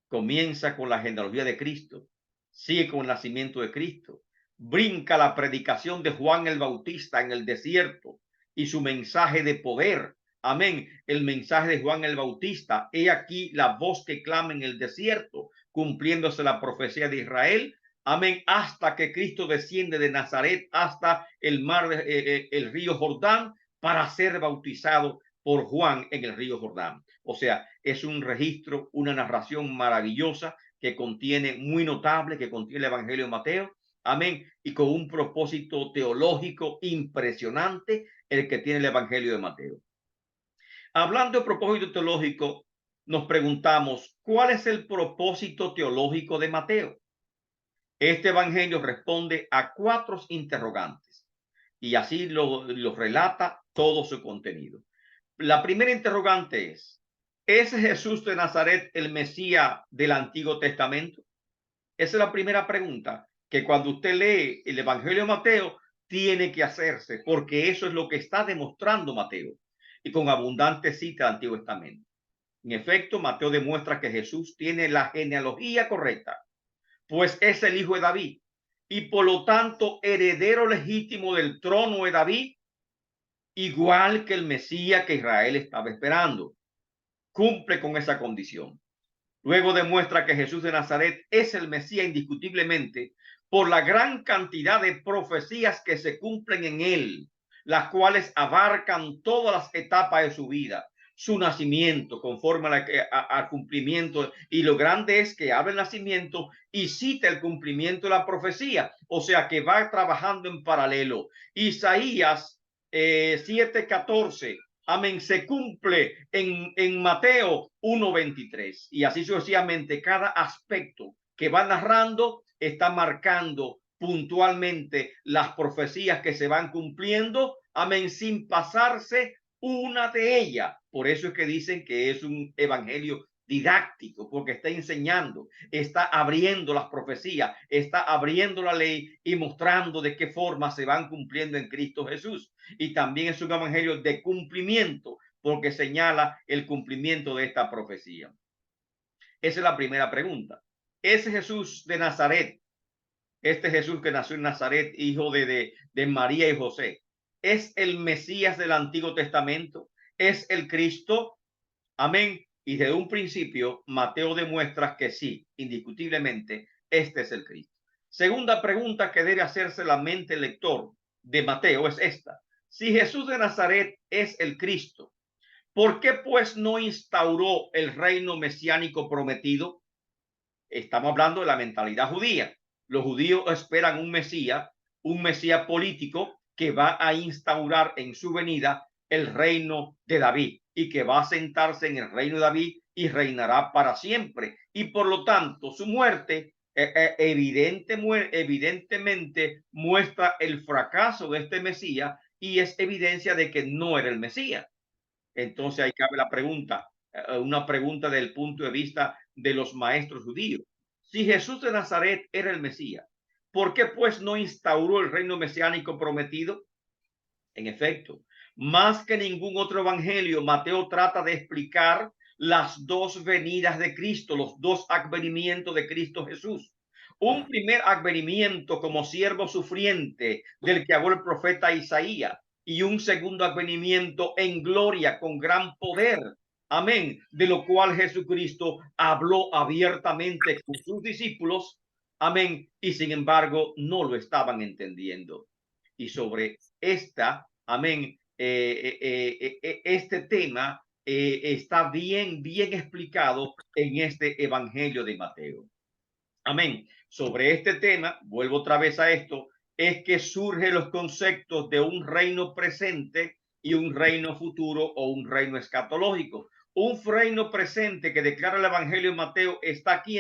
Comienza con la genealogía de Cristo, sigue con el nacimiento de Cristo, brinca la predicación de Juan el Bautista en el desierto y su mensaje de poder. Amén. El mensaje de Juan el Bautista. He aquí la voz que clama en el desierto, cumpliéndose la profecía de Israel. Amén. Hasta que Cristo desciende de Nazaret hasta el mar, el río Jordán, para ser bautizado por Juan en el río Jordán. O sea, es un registro, una narración maravillosa que contiene, muy notable, que contiene el Evangelio de Mateo. Amén. Y con un propósito teológico impresionante, el que tiene el Evangelio de Mateo. Hablando de propósito teológico, nos preguntamos, ¿cuál es el propósito teológico de Mateo? Este evangelio responde a 4 interrogantes y así lo relata todo su contenido. La primera interrogante ¿es Jesús de Nazaret el Mesías del Antiguo Testamento? Esa es la primera pregunta que cuando usted lee el Evangelio de Mateo tiene que hacerse, porque eso es lo que está demostrando Mateo y con abundante cita del Antiguo Testamento. En efecto, Mateo demuestra que Jesús tiene la genealogía correcta, pues es el hijo de David y por lo tanto heredero legítimo del trono de David, igual que el Mesías que Israel estaba esperando. Cumple con esa condición. Luego demuestra que Jesús de Nazaret es el Mesías indiscutiblemente, por la gran cantidad de profecías que se cumplen en él, las cuales abarcan todas las etapas de su vida, su nacimiento, conforme al cumplimiento. Y lo grande es que habla el nacimiento y cita el cumplimiento de la profecía, o sea que va trabajando en paralelo. Isaías 7:14, amén, se cumple en Mateo 1:23, y así sucesivamente. Cada aspecto que va narrando está marcando puntualmente las profecías que se van cumpliendo, amén, sin pasarse una de ellas. Por eso es que dicen que es un evangelio didáctico, porque está enseñando, está abriendo las profecías, está abriendo la ley y mostrando de qué forma se van cumpliendo en Cristo Jesús. Y también es un evangelio de cumplimiento, porque señala el cumplimiento de esta profecía. Esa es la primera pregunta. ¿Es Jesús de Nazaret, este Jesús que nació en Nazaret, hijo de María y José, es el Mesías del Antiguo Testamento? ¿Es el Cristo? Amén. Y desde un principio, Mateo demuestra que sí, indiscutiblemente, este es el Cristo. Segunda pregunta que debe hacerse la mente lector de Mateo es esta: si Jesús de Nazaret es el Cristo, ¿por qué pues no instauró el reino mesiánico prometido? Estamos hablando de la mentalidad judía. Los judíos esperan un Mesías político que va a instaurar en su venida el reino de David y que va a sentarse en el reino de David y reinará para siempre. Y por lo tanto, su muerte evidentemente muestra el fracaso de este Mesías y es evidencia de que no era el Mesías. Entonces ahí cabe la pregunta, una pregunta del punto de vista de los maestros judíos. Si Jesús de Nazaret era el Mesías, ¿por qué pues no instauró el reino mesiánico prometido? En efecto, más que ningún otro evangelio, Mateo trata de explicar las dos venidas de Cristo, los dos advenimientos de Cristo Jesús. Un primer advenimiento como siervo sufriente del que habló el profeta Isaías, y un segundo advenimiento en gloria con gran poder, amén, de lo cual Jesucristo habló abiertamente con sus discípulos, amén, y sin embargo no lo estaban entendiendo. Y sobre esta, amén, este tema está bien explicado en este evangelio de Mateo. Amén. Sobre este tema, vuelvo otra vez a esto, es que surgen los conceptos de un reino presente y un reino futuro o un reino escatológico. Un reino presente que declara el evangelio de Mateo está aquí,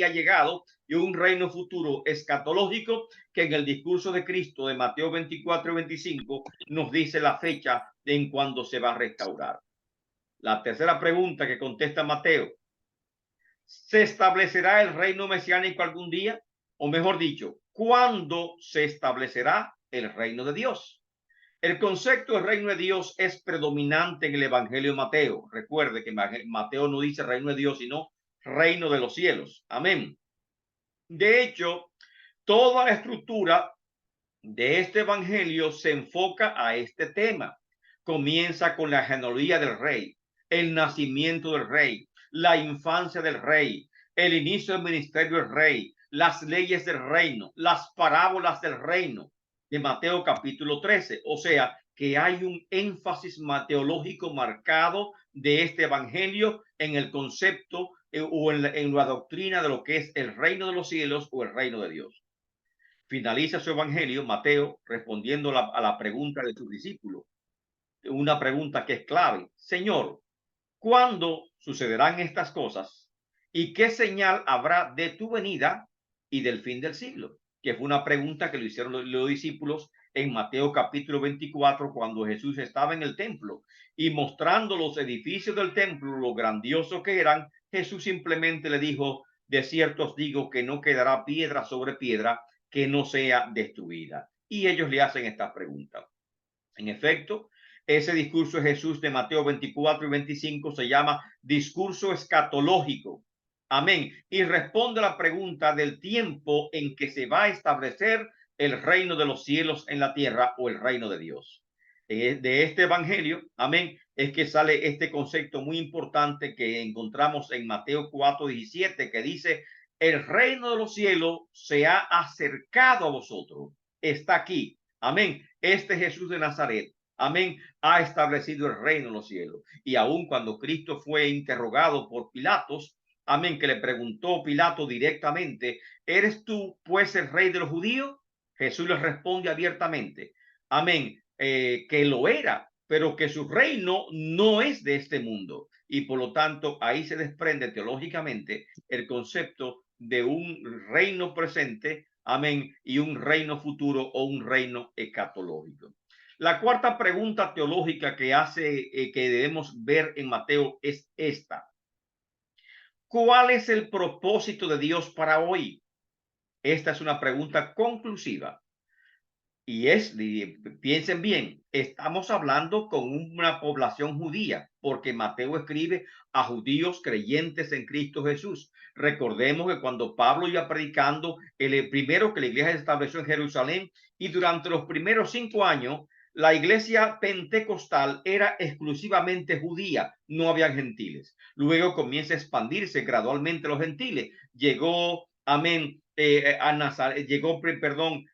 ha llegado, y un reino futuro escatológico que en el discurso de Cristo de Mateo 24 y 25 nos dice la fecha en cuando se va a restaurar. La tercera pregunta que contesta Mateo: ¿se establecerá el reino mesiánico algún día? O mejor dicho, ¿cuándo se establecerá el reino de Dios? El concepto del reino de Dios es predominante en el Evangelio de Mateo. Recuerde que Mateo no dice reino de Dios, sino reino de los cielos. Amén. De hecho, toda la estructura de este evangelio se enfoca a este tema. Comienza con la genealogía del rey, el nacimiento del rey, la infancia del rey, el inicio del ministerio del rey, las leyes del reino, las parábolas del reino de Mateo capítulo 13. O sea, que hay un énfasis mateológico marcado de este evangelio en el concepto o en la doctrina de lo que es el reino de los cielos o el reino de Dios. Finaliza su evangelio, Mateo, respondiendo a la pregunta de sus discípulos. Una pregunta que es clave: Señor, ¿cuándo sucederán estas cosas? ¿Y qué señal habrá de tu venida y del fin del siglo? Que fue una pregunta que le hicieron los discípulos en Mateo capítulo 24, cuando Jesús estaba en el templo y mostrando los edificios del templo, lo grandioso que eran. Jesús simplemente le dijo: de cierto os digo que no quedará piedra sobre piedra que no sea destruida. Y ellos le hacen esta pregunta. En efecto, ese discurso de Jesús de Mateo 24 y 25 se llama discurso escatológico. Amén. Y responde a la pregunta del tiempo en que se va a establecer el reino de los cielos en la tierra, o el reino de Dios. De este evangelio, amén, es que sale este concepto muy importante que encontramos en Mateo 4:17, que dice: el reino de los cielos se ha acercado a vosotros, está aquí. Amén. Este Jesús de Nazaret, amén, ha establecido el reino de los cielos. Y aun cuando Cristo fue interrogado por Pilatos, amén, que le preguntó Pilato directamente, ¿eres tú pues el rey de los judíos? Jesús le responde abiertamente, amén, que lo era, pero que su reino no es de este mundo. Y por lo tanto, ahí se desprende teológicamente el concepto de un reino presente, amén, y un reino futuro o un reino escatológico. La cuarta pregunta teológica que hace, que debemos ver en Mateo es esta. ¿Cuál es el propósito de Dios para hoy? Esta es una pregunta conclusiva. Y piensen bien, estamos hablando con una población judía, porque Mateo escribe a judíos creyentes en Cristo Jesús. Recordemos que cuando Pablo iba predicando, el primero que la iglesia se estableció en Jerusalén, y durante los primeros 5 años, la iglesia pentecostal era exclusivamente judía, no había gentiles. Luego comienza a expandirse gradualmente los gentiles. Llegó, amén, a Nazaret, llegó, perdón,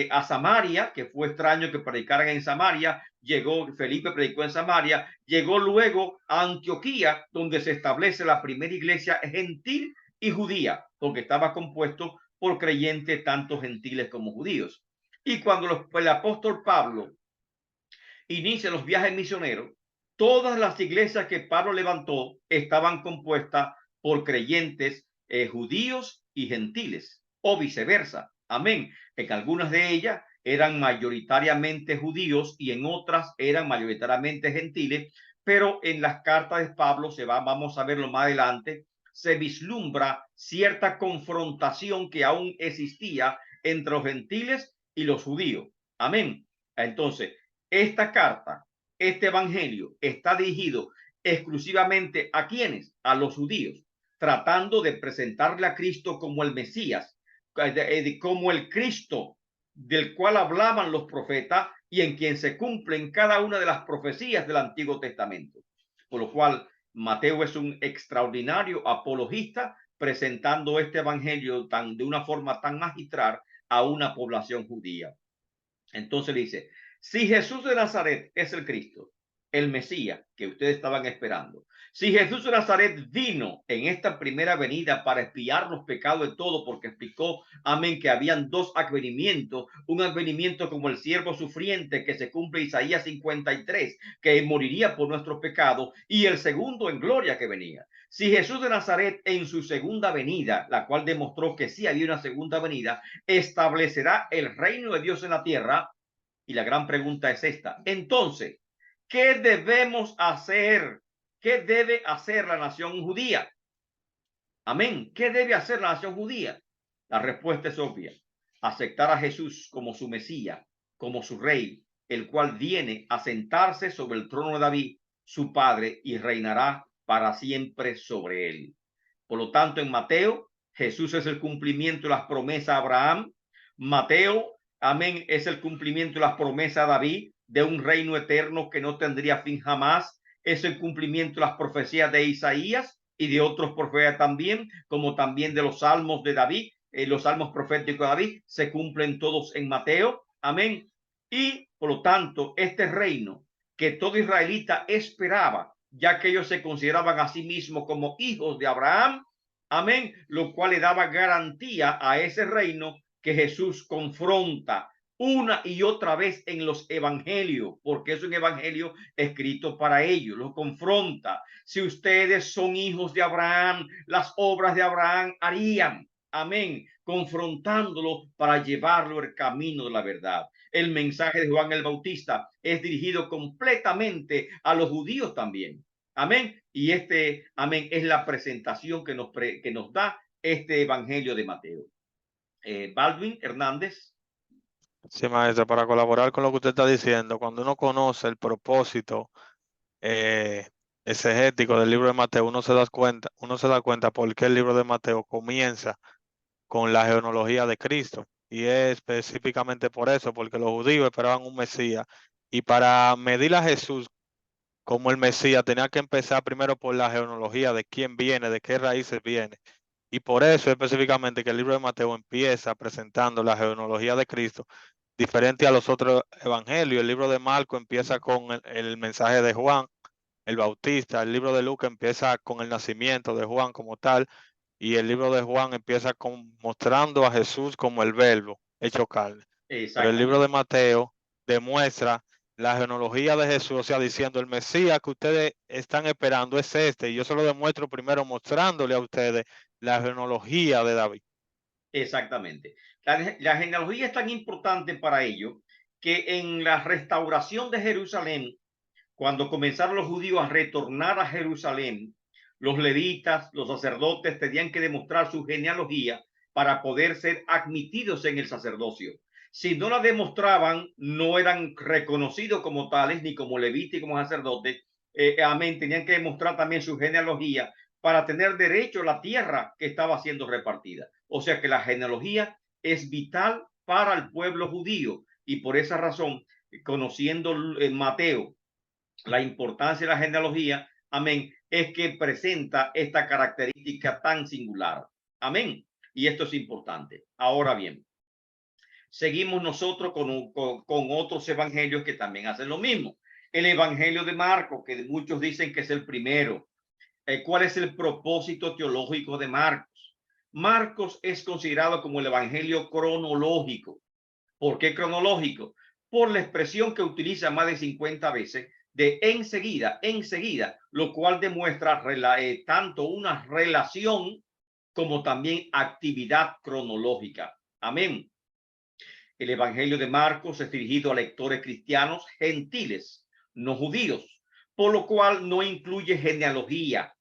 a Samaria, que fue extraño que predicaran en Samaria, llegó, Felipe predicó en Samaria, llegó luego a Antioquía, donde se establece la primera iglesia gentil y judía, porque estaba compuesto por creyentes tanto gentiles como judíos. Y cuando el apóstol Pablo inicia los viajes misioneros, todas las iglesias que Pablo levantó estaban compuestas por creyentes judíos y gentiles, o viceversa. Amén. En algunas de ellas eran mayoritariamente judíos y en otras eran mayoritariamente gentiles, pero en las cartas de Pablo vamos a verlo más adelante, se vislumbra cierta confrontación que aún existía entre los gentiles y los judíos. Amén. Entonces, esta carta, este evangelio está dirigido exclusivamente a quienes, a los judíos, tratando de presentarle a Cristo como el Mesías, como el Cristo del cual hablaban los profetas y en quien se cumplen cada una de las profecías del Antiguo Testamento. Por lo cual, Mateo es un extraordinario apologista presentando este evangelio de una forma tan magistral a una población judía. Entonces le dice, si Jesús de Nazaret es el Cristo, el Mesías que ustedes estaban esperando, si Jesús de Nazaret vino en esta primera venida para expiar los pecados de todos, porque explicó, amén, que habían dos advenimientos, un advenimiento como el siervo sufriente que se cumple Isaías 53, que moriría por nuestros pecados, y el segundo en gloria que venía. Si Jesús de Nazaret en su segunda venida, la cual demostró que sí había una segunda venida, establecerá el reino de Dios en la tierra, y la gran pregunta es esta. Entonces, ¿qué debemos hacer? ¿Qué debe hacer la nación judía? Amén. ¿Qué debe hacer la nación judía? La respuesta es obvia. Aceptar a Jesús como su Mesías, como su rey, el cual viene a sentarse sobre el trono de David, su padre, y reinará para siempre sobre él. Por lo tanto, en Mateo, Jesús es el cumplimiento de las promesas a Abraham. Mateo, amén, es el cumplimiento de las promesas a David de un reino eterno que no tendría fin jamás. Es el cumplimiento de las profecías de Isaías y de otros profetas también, como también de los salmos de David. Los salmos proféticos de David se cumplen todos en Mateo. Amén. Y por lo tanto, este reino que todo israelita esperaba, ya que ellos se consideraban a sí mismos como hijos de Abraham, amén, lo cual le daba garantía a ese reino que Jesús confronta una y otra vez en los evangelios, porque es un evangelio escrito para ellos, lo confronta. Si ustedes son hijos de Abraham, las obras de Abraham harían, amén, confrontándolo para llevarlo el camino de la verdad. El mensaje de Juan el Bautista es dirigido completamente a los judíos también. Amén. Y amén, es la presentación que nos da este evangelio de Mateo. Baldwin Hernández. Sí, maestro, para colaborar con lo que usted está diciendo, cuando uno conoce el propósito exegético del libro de Mateo, uno se da cuenta por qué el libro de Mateo comienza con la genealogía de Cristo. Y es específicamente por eso, porque los judíos esperaban un Mesías. Y para medir a Jesús como el Mesías, tenía que empezar primero por la genealogía de quién viene, de qué raíces viene. Y por eso específicamente que el libro de Mateo empieza presentando la genealogía de Cristo, diferente a los otros evangelios. El libro de Marco empieza con el mensaje de Juan el Bautista, el libro de Lucas empieza con el nacimiento de Juan como tal, y el libro de Juan empieza con, mostrando a Jesús como el verbo hecho carne. Pero el libro de Exactamente. Mateo demuestra la genealogía de Jesús, o sea, diciendo el Mesías que ustedes están esperando es este, y yo se lo demuestro primero mostrándole a ustedes la genealogía de David. Exactamente. La genealogía es tan importante para ello que en la restauración de Jerusalén, cuando comenzaron los judíos a retornar a Jerusalén, los levitas, los sacerdotes tenían que demostrar su genealogía para poder ser admitidos en el sacerdocio. Si no la demostraban, no eran reconocidos como tales, ni como levitas ni como sacerdotes. Amén. Tenían que demostrar también su genealogía para tener derecho a la tierra que estaba siendo repartida. O sea que la genealogía es vital para el pueblo judío y por esa razón, conociendo Mateo, la importancia de la genealogía, amén, es que presenta esta característica tan singular. Amén. Y esto es importante. Ahora bien, seguimos nosotros con otros evangelios que también hacen lo mismo. El evangelio de Marcos, que muchos dicen que es el primero. ¿Cuál es el propósito teológico de Marcos? Marcos es considerado como el evangelio cronológico. ¿Por qué cronológico? Por la expresión que utiliza más de 50 veces de enseguida, lo cual demuestra tanto una relación como también actividad cronológica. Amén. El Evangelio de Marcos es dirigido a lectores cristianos gentiles, no judíos, por lo cual no incluye genealogía,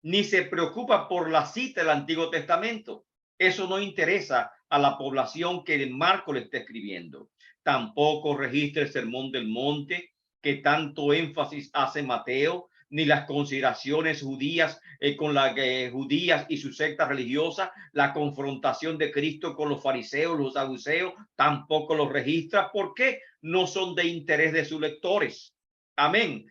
ni se preocupa por la cita del Antiguo Testamento. Eso no interesa a la población que el Marco le está escribiendo. Tampoco registra el Sermón del Monte, que tanto énfasis hace Mateo, ni las consideraciones judías con las judías y su secta religiosa, la confrontación de Cristo con los fariseos, los saduceos, tampoco los registra. ¿Por qué? No son de interés de sus lectores. Amén.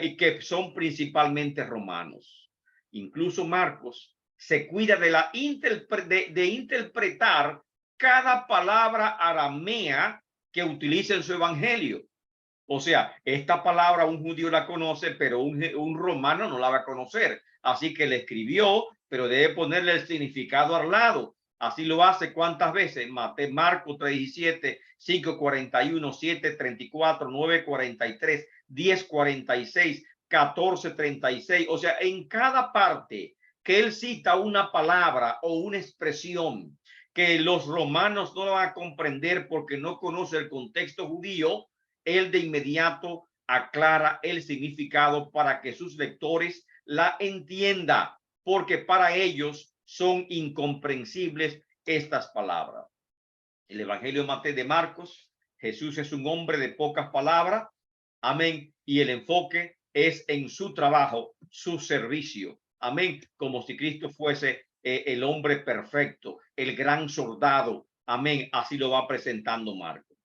Y que son principalmente romanos. Incluso Marcos se cuida de interpretar cada palabra aramea que utiliza en su evangelio. O sea, esta palabra un judío la conoce, pero un romano no la va a conocer. Así que le escribió, pero debe ponerle el significado al lado. Así lo hace cuántas veces. Marcos 3:17, 5:41, 7:34, 9:43, 10:46, 14:36. O sea, en cada parte que él cita una palabra o una expresión que los romanos no van a comprender porque no conoce el contexto judío, él de inmediato aclara el significado para que sus lectores la entiendan, porque para ellos son incomprensibles estas palabras. El Evangelio de Marcos, Jesús es un hombre de pocas palabras, amén, y el enfoque es en su trabajo, su servicio, amén, como si Cristo fuese el hombre perfecto, el gran soldado, amén, así lo va presentando Marcos.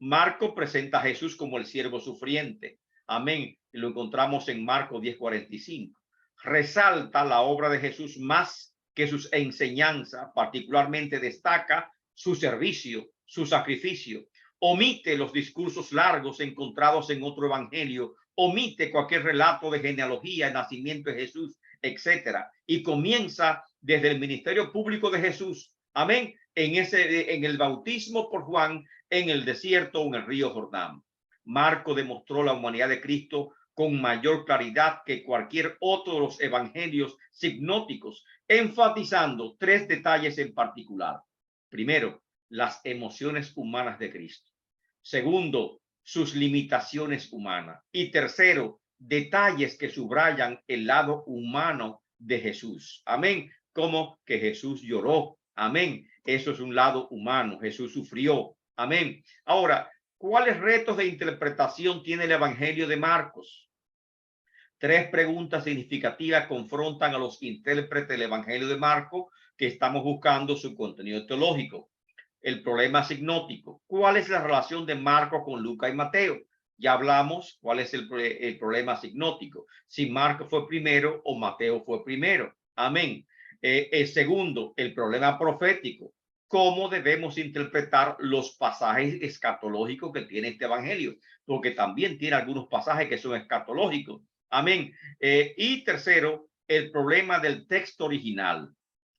Marco presenta a Jesús como el siervo sufriente. Amén. Lo encontramos en Marcos 10:45. Resalta la obra de Jesús más que sus enseñanzas, particularmente destaca su servicio, su sacrificio. Omite los discursos largos encontrados en otro evangelio, omite cualquier relato de genealogía, el nacimiento de Jesús, etcétera, y comienza desde el ministerio público de Jesús. Amén. En el bautismo por Juan en el desierto o en el río Jordán. Marco demostró la humanidad de Cristo con mayor claridad que cualquier otro de los evangelios sinópticos, enfatizando tres detalles en particular. Primero, las emociones humanas de Cristo. Segundo, sus limitaciones humanas. Y tercero, detalles que subrayan el lado humano de Jesús. Amén. Como que Jesús lloró. Amén. Eso es un lado humano. Jesús sufrió. Amén. Ahora, ¿cuáles retos de interpretación tiene el Evangelio de Marcos? Tres preguntas significativas confrontan a los intérpretes del Evangelio de Marcos que estamos buscando su contenido teológico. El problema signótico. ¿Cuál es la relación de Marcos con Lucas y Mateo? Ya hablamos cuál es el problema signótico. Si Marcos fue primero o Mateo fue primero. Amén. Segundo, el problema profético. ¿Cómo debemos interpretar los pasajes escatológicos que tiene este evangelio? Porque también tiene algunos pasajes que son escatológicos. Amén. Y tercero, el problema del texto original.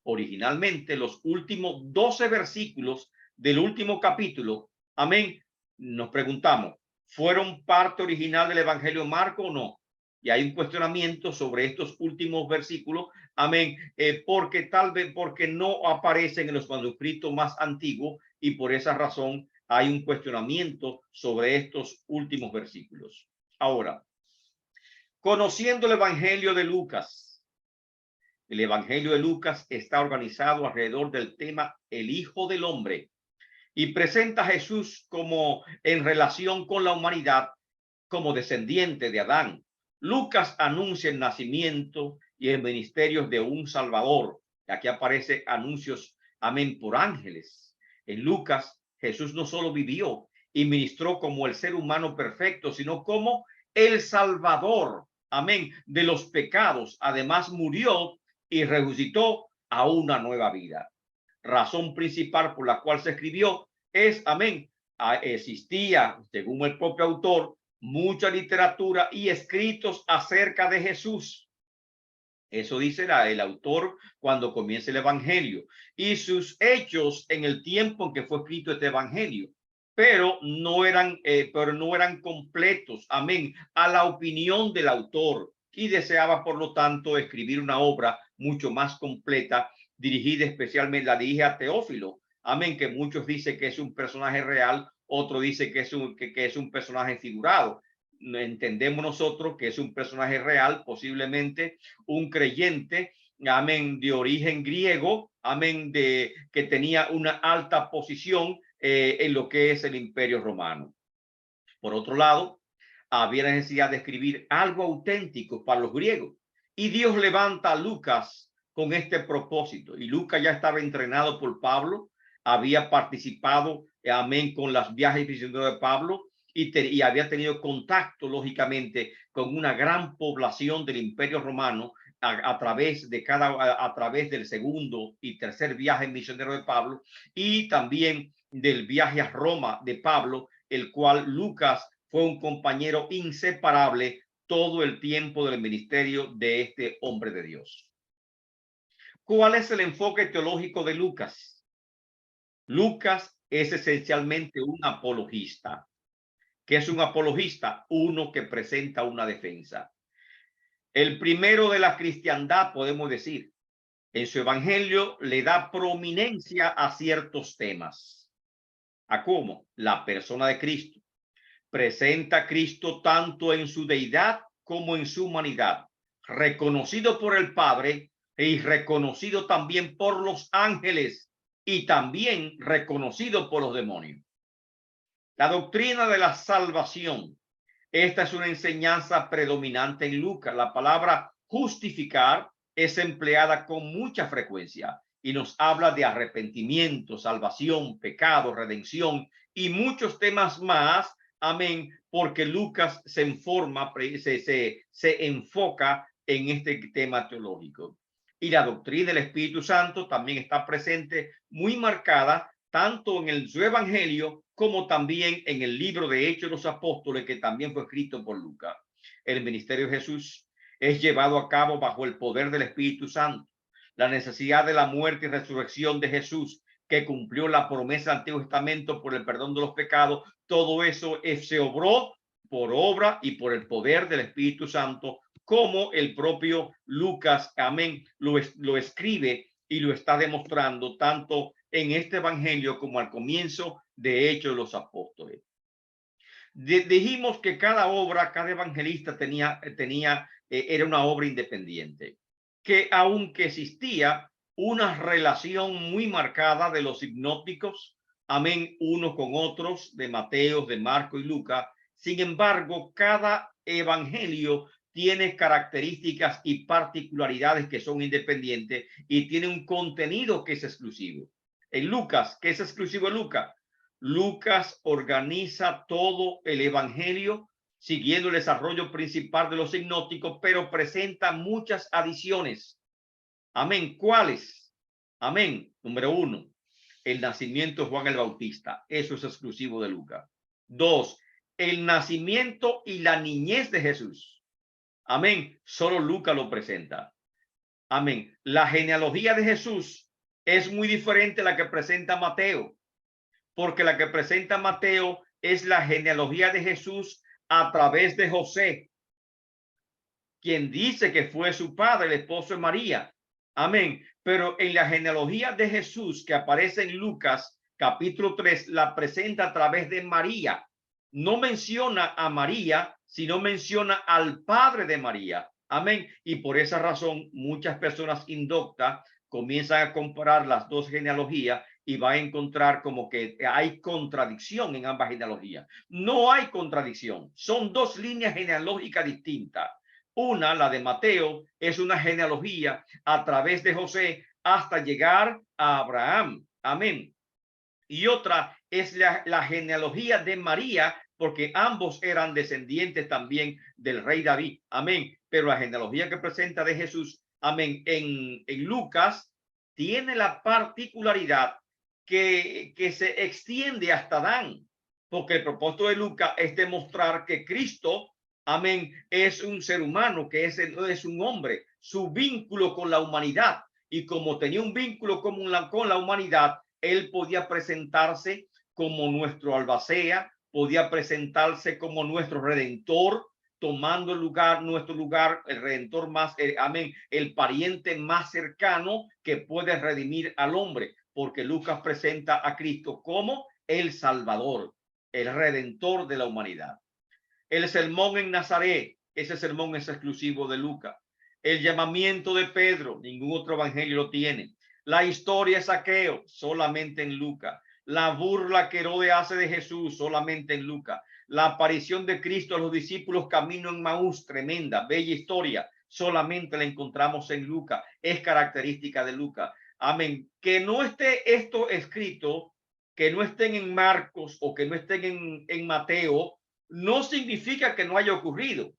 Originalmente, los últimos 12 versículos del último capítulo, amén, nos preguntamos, ¿fueron parte original del evangelio de Marco o no? Y hay un cuestionamiento sobre estos últimos versículos, amén, porque tal vez porque no aparecen en los manuscritos más antiguos, y por esa razón hay un cuestionamiento sobre estos últimos versículos. Ahora, conociendo el evangelio de Lucas, el evangelio de Lucas está organizado alrededor del tema el Hijo del Hombre, y presenta a Jesús como en relación con la humanidad como descendiente de Adán. Lucas anuncia el nacimiento y el ministerio de un Salvador. Aquí aparece anuncios, amén, por ángeles. En Lucas, Jesús no solo vivió y ministró como el ser humano perfecto, sino como el Salvador, amén, de los pecados. Además, murió y resucitó a una nueva vida. Razón principal por la cual se escribió es, amén, existía, según el propio autor, mucha literatura y escritos acerca de Jesús. Eso dice el autor cuando comienza el evangelio y sus hechos en el tiempo en que fue escrito este evangelio, pero no eran completos, amén, a la opinión del autor, y deseaba por lo tanto escribir una obra mucho más completa, dirigida especialmente, la dirige a Teófilo, amén, que muchos dicen que es un personaje real, otro dice que es un personaje figurado. Entendemos nosotros que es un personaje real, posiblemente un creyente, amén, de origen griego, amén, que tenía una alta posición en lo que es el Imperio Romano. Por otro lado, había necesidad de escribir algo auténtico para los griegos, y Dios levanta a Lucas con este propósito. Y Lucas ya estaba entrenado por Pablo, había participado, amén, con los viajes misioneros de Pablo, y había tenido contacto, lógicamente, con una gran población del Imperio Romano a través del segundo y tercer viaje misionero de Pablo, y también del viaje a Roma de Pablo, el cual Lucas fue un compañero inseparable todo el tiempo del ministerio de este hombre de Dios. ¿Cuál es el enfoque teológico de Lucas? Lucas es esencialmente un apologista. ¿Qué es un apologista? Uno que presenta una defensa. El primero de la cristiandad, podemos decir. En su evangelio le da prominencia a ciertos temas. ¿A cómo? La persona de Cristo. Presenta a Cristo tanto en su deidad como en su humanidad, reconocido por el Padre y reconocido también por los ángeles, y también reconocido por los demonios. La doctrina de la salvación. Esta es una enseñanza predominante en Lucas. La palabra justificar es empleada con mucha frecuencia y nos habla de arrepentimiento, salvación, pecado, redención y muchos temas más. Amén, porque Lucas se enfoca en este tema teológico. Y la doctrina del Espíritu Santo también está presente, muy marcada, tanto en su evangelio como también en el libro de Hechos de los Apóstoles, que también fue escrito por Lucas. El ministerio de Jesús es llevado a cabo bajo el poder del Espíritu Santo. La necesidad de la muerte y resurrección de Jesús, que cumplió la promesa del Antiguo Testamento por el perdón de los pecados, todo eso se obró por obra y por el poder del Espíritu Santo, como el propio Lucas, amén, lo escribe y lo está demostrando tanto en este evangelio como al comienzo de Hechos de los Apóstoles. Dijimos que cada obra, cada evangelista era una obra independiente, que aunque existía una relación muy marcada de los sinópticos, amén, unos con otros, de Mateo, de Marco y Lucas, sin embargo, cada evangelio tiene características y particularidades que son independientes y tiene un contenido que es exclusivo. En Lucas, ¿qué es exclusivo de Lucas? Lucas organiza todo el evangelio siguiendo el desarrollo principal de los sinópticos, pero presenta muchas adiciones. Amén. ¿Cuáles? Amén. Número 1, el nacimiento de Juan el Bautista. Eso es exclusivo de Lucas. 2, el nacimiento y la niñez de Jesús. Amén. Solo Lucas lo presenta. Amén. La genealogía de Jesús es muy diferente a la que presenta Mateo, porque la que presenta Mateo es la genealogía de Jesús a través de José, quien dice que fue su padre, el esposo de María. Amén. Pero en la genealogía de Jesús que aparece en Lucas capítulo 3, la presenta a través de María. No menciona a María, sino menciona al padre de María. Amén. Y por esa razón muchas personas indoctas comienzan a comparar las dos genealogías y va a encontrar como que hay contradicción en ambas genealogías. No hay contradicción, son dos líneas genealógicas distintas. Una, la de Mateo, es una genealogía a través de José hasta llegar a Abraham. Amén. Y otra es la genealogía de María, porque ambos eran descendientes también del rey David. Amén. Pero la genealogía que presenta de Jesús, amén, en Lucas, tiene la particularidad que se extiende hasta Adán, porque el propósito de Lucas es demostrar que Cristo, amén, es un ser humano, que es un hombre, su vínculo con la humanidad. Y como tenía un vínculo con la humanidad, él podía presentarse como nuestro albacea, podía presentarse como nuestro redentor, tomando el lugar, nuestro lugar, el redentor más, amén, el pariente más cercano que puede redimir al hombre, porque Lucas presenta a Cristo como el Salvador, el redentor de la humanidad. El sermón en Nazaret, ese sermón es exclusivo de Lucas. El llamamiento de Pedro, ningún otro evangelio lo tiene. La historia de Zaqueo, solamente en Lucas. La burla que Herodes hace de Jesús, solamente en Lucas. La aparición de Cristo a los discípulos camino en Maús, tremenda, bella historia, solamente la encontramos en Lucas. Es característica de Lucas. Amén. Que no esté esto escrito, que no estén en Marcos o que no estén en Mateo, no significa que no haya ocurrido.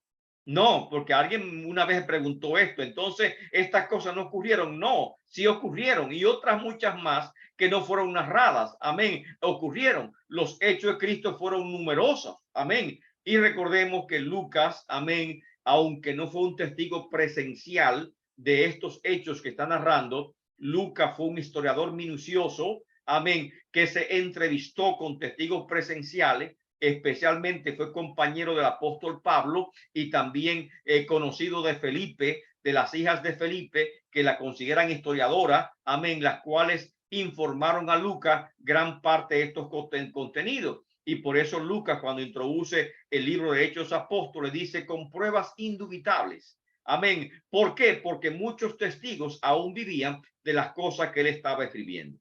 No, porque alguien una vez preguntó esto, entonces estas cosas no ocurrieron. No, sí ocurrieron, y otras muchas más que no fueron narradas. Amén. Ocurrieron. Los hechos de Cristo fueron numerosos. Amén. Y recordemos que Lucas, amén, aunque no fue un testigo presencial de estos hechos que está narrando, Lucas fue un historiador minucioso, amén, que se entrevistó con testigos presenciales. Especialmente fue compañero del apóstol Pablo y también conocido de Felipe, de las hijas de Felipe, que la consideran historiadora, amén, las cuales informaron a Lucas gran parte de estos contenidos. Y por eso Lucas, cuando introduce el libro de Hechos Apóstoles, dice con pruebas indubitables. Amén. ¿Por qué? Porque muchos testigos aún vivían de las cosas que él estaba escribiendo.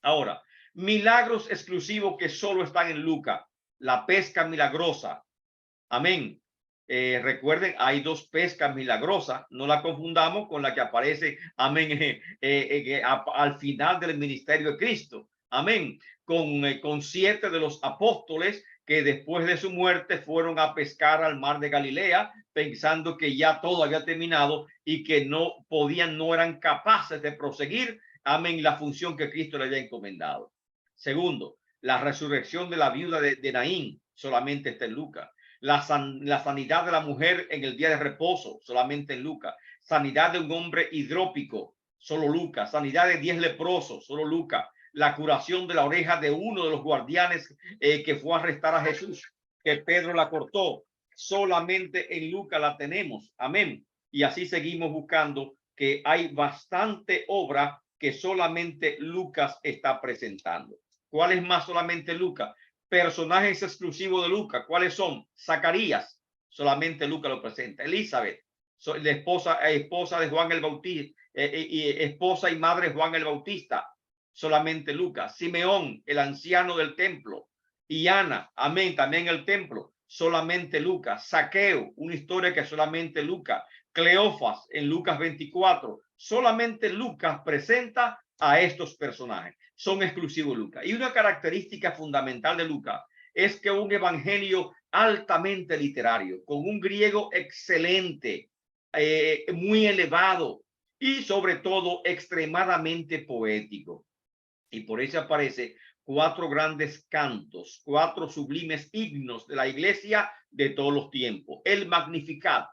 Ahora, milagros exclusivos que solo están en Lucas. La pesca milagrosa. Amén. Recuerden, hay dos pescas milagrosas. No la confundamos con la que aparece, amén, al final del ministerio de Cristo. Amén. Con 7 de los apóstoles que después de su muerte fueron a pescar al mar de Galilea, pensando que ya todo había terminado y que no podían, no eran capaces de proseguir, amén, la función que Cristo le había encomendado. Segundo, la resurrección de la viuda de Naín, solamente está en Lucas. La sanidad de la mujer en el día de reposo, solamente en Lucas. Sanidad de un hombre hidrópico, solo Lucas. Sanidad de 10 leprosos, solo Lucas. La curación de la oreja de uno de los guardianes que fue a arrestar a Jesús, que Pedro la cortó, solamente en Lucas la tenemos. Amén. Y así seguimos buscando, que hay bastante obra que solamente Lucas está presentando. ¿Cuál es más solamente Lucas? Personajes exclusivos de Lucas. ¿Cuáles son? Zacarías, solamente Lucas lo presenta. Elizabeth, la esposa de Juan el Bautista, y esposa y madre de Juan el Bautista, solamente Lucas. Simeón, el anciano del templo, y Ana, amén, también el templo, solamente Lucas. Zaqueo, una historia que solamente Lucas. Cleofas en Lucas 24, solamente Lucas presenta a estos personajes. Son exclusivos de Lucas. Y una característica fundamental de Lucas es que un evangelio altamente literario, con un griego excelente, muy elevado, y sobre todo extremadamente poético. Y por eso aparece 4 grandes cantos, 4 sublimes himnos de la iglesia de todos los tiempos. El Magnificat,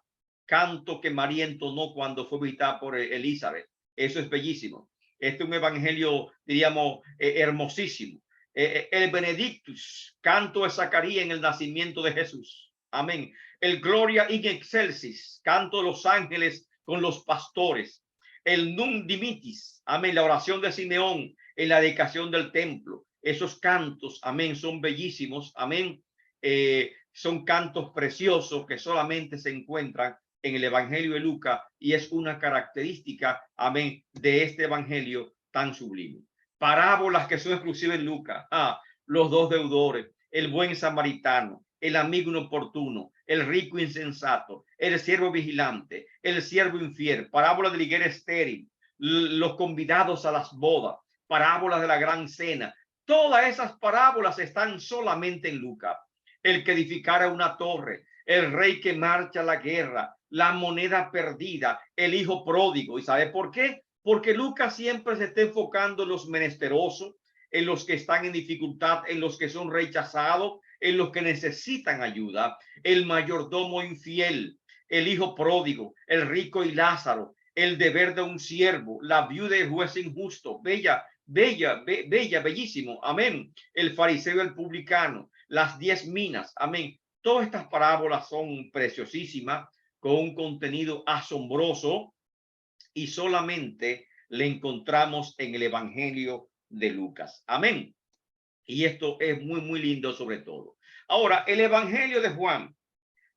canto que María entonó cuando fue visitada por Elizabeth. Eso es bellísimo. Este es un evangelio, diríamos, hermosísimo. El Benedictus, canto de Zacarías en el nacimiento de Jesús. Amén. El Gloria in Excelsis, canto de los ángeles con los pastores. El Nunc Dimittis, amén, la oración de Simeón en la dedicación del templo. Esos cantos, amén, son bellísimos, amén. Son cantos preciosos que solamente se encuentran en el Evangelio de Lucas y es una característica, amén, de este Evangelio tan sublime. Parábolas que son exclusivas en Lucas, los 2 deudores, el buen samaritano, el amigo inoportuno, el rico insensato, el siervo vigilante, el siervo infiel, parábola de la higuera estéril, los convidados a las bodas, parábolas de la gran cena. Todas esas parábolas están solamente en Lucas. El que edificara una torre, el rey que marcha a la guerra, la moneda perdida, el hijo pródigo. ¿Y sabe por qué? Porque Lucas siempre se está enfocando en los menesterosos, en los que están en dificultad, en los que son rechazados, en los que necesitan ayuda. El mayordomo infiel, el hijo pródigo, el rico y Lázaro, el deber de un siervo, la viuda y el juez injusto. Bellísimo. Amén. El fariseo y el publicano, las 10 minas. Amén. Todas estas parábolas son preciosísimas, con un contenido asombroso y solamente le encontramos en el Evangelio de Lucas. Amén. Y esto es muy lindo sobre todo. Ahora, el Evangelio de Juan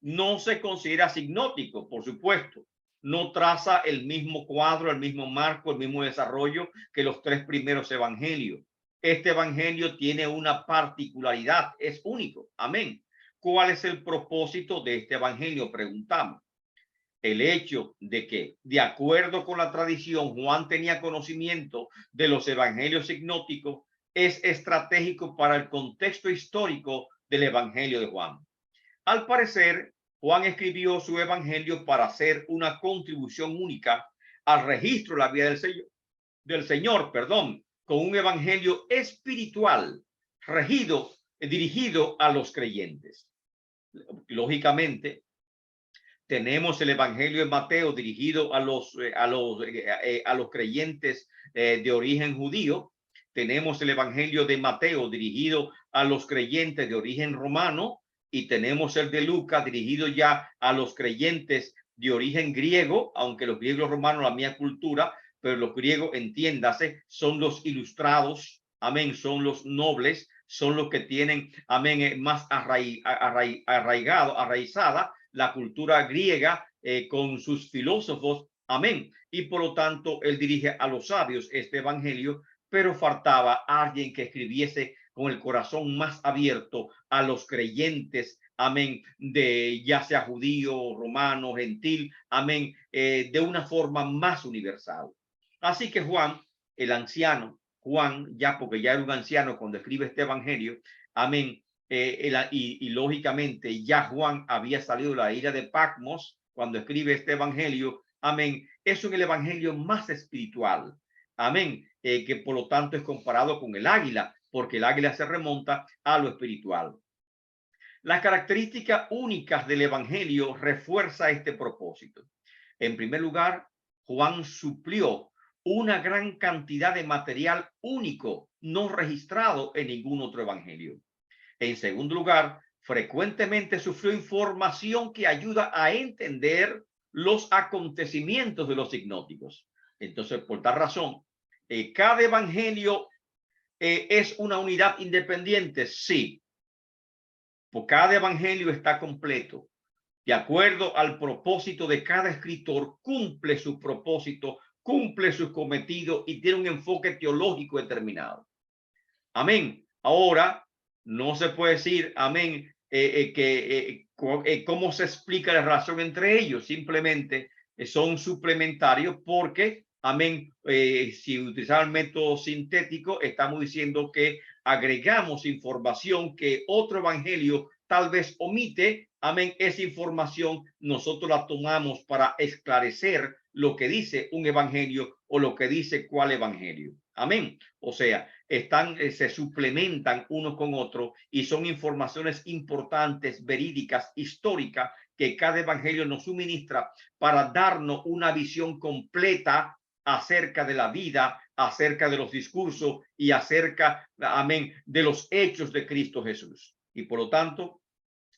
no se considera sinóptico, por supuesto. No traza el mismo cuadro, el mismo marco, el mismo desarrollo que los 3 primeros evangelios. Este evangelio tiene una particularidad, es único. Amén. ¿Cuál es el propósito de este evangelio? Preguntamos. El hecho de que, de acuerdo con la tradición, Juan tenía conocimiento de los evangelios sinópticos es estratégico para el contexto histórico del evangelio de Juan. Al parecer, Juan escribió su evangelio para hacer una contribución única al registro de la vida del Señor, con un evangelio espiritual dirigido a los creyentes. Lógicamente, tenemos el evangelio de Mateo dirigido a los creyentes de origen judío. Tenemos el evangelio de Mateo dirigido a los creyentes de origen romano. Y tenemos el de Lucas dirigido ya a los creyentes de origen griego, aunque los griegos romanos, la misma cultura, pero los griegos, entiéndase, son los ilustrados, amén, son los nobles, son los que tienen, amén, más arraigada la cultura griega con sus filósofos, amén. Y por lo tanto, él dirige a los sabios este evangelio, pero faltaba alguien que escribiese con el corazón más abierto a los creyentes, amén, de ya sea judío, romano, gentil, amén, de una forma más universal. Así que Juan, el anciano, Juan, ya porque ya era un anciano cuando escribe este evangelio, amén, y lógicamente ya Juan había salido de la isla de Patmos cuando escribe este evangelio, amén, es un evangelio más espiritual, amén, que por lo tanto es comparado con el águila, porque el águila se remonta a lo espiritual. Las características únicas del evangelio refuerza este propósito. En primer lugar, Juan suplió una gran cantidad de material único no registrado en ningún otro evangelio. En segundo lugar, frecuentemente sufrió información que ayuda a entender los acontecimientos de los sinópticos. Entonces, por tal razón, cada evangelio es una unidad independiente, sí. Por cada evangelio está completo. De acuerdo al propósito de cada escritor, cumple su propósito, cumple su cometido y tiene un enfoque teológico determinado. Amén. Ahora, no se puede decir, amén, cómo se explica la relación entre ellos. Simplemente son suplementarios porque, amén, si utilizamos el método sintético, estamos diciendo que agregamos información que otro evangelio tal vez omite, amén, esa información nosotros la tomamos para esclarecer lo que dice un evangelio o lo que dice cuál evangelio. Amén. O sea, se suplementan unos con otros y son informaciones importantes, verídicas, históricas, que cada evangelio nos suministra para darnos una visión completa acerca de la vida, acerca de los discursos y acerca, amén, de los hechos de Cristo Jesús. Y por lo tanto,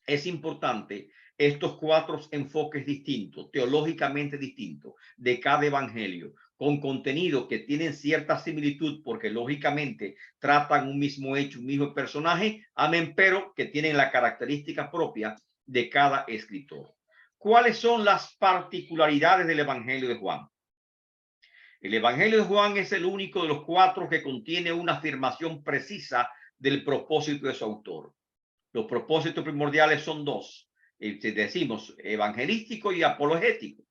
es importante estos cuatro enfoques distintos, teológicamente distintos, de cada evangelio, con contenido que tienen cierta similitud, porque lógicamente tratan un mismo hecho, un mismo personaje, amén, pero que tienen la característica propia de cada escritor. ¿Cuáles son las particularidades del evangelio de Juan? El evangelio de Juan es el único de los cuatro que contiene una afirmación precisa del propósito de su autor. Los propósitos primordiales son dos, decimos evangelístico y apologético.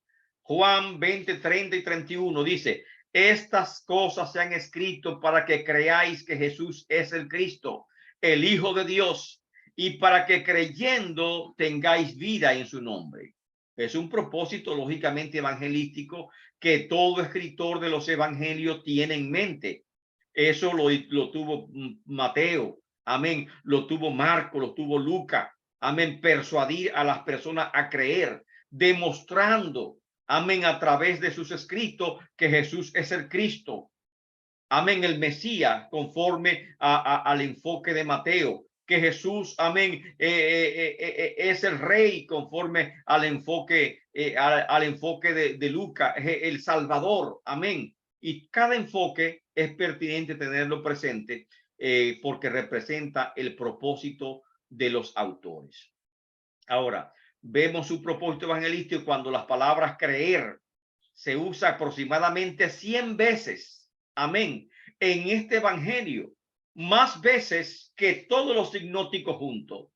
Juan 20, 30 y 31 dice: estas cosas se han escrito para que creáis que Jesús es el Cristo, el Hijo de Dios, y para que creyendo tengáis vida en su nombre. Es un propósito lógicamente evangelístico que todo escritor de los evangelios tiene en mente. Eso lo tuvo Mateo, amén, lo tuvo Marco, lo tuvo Lucas, amén, persuadir a las personas a creer, demostrando, amén, a través de sus escritos que Jesús es el Cristo, amén, el Mesías, conforme al enfoque de Mateo, que Jesús, amén, es el Rey, conforme al enfoque, al enfoque de Lucas, el Salvador, amén. Y cada enfoque es pertinente tenerlo presente, porque representa el propósito de los autores. Ahora, vemos su propósito evangelístico cuando las palabras creer se usa aproximadamente 100 veces, amén, en este evangelio, más veces que todos los sinópticos juntos.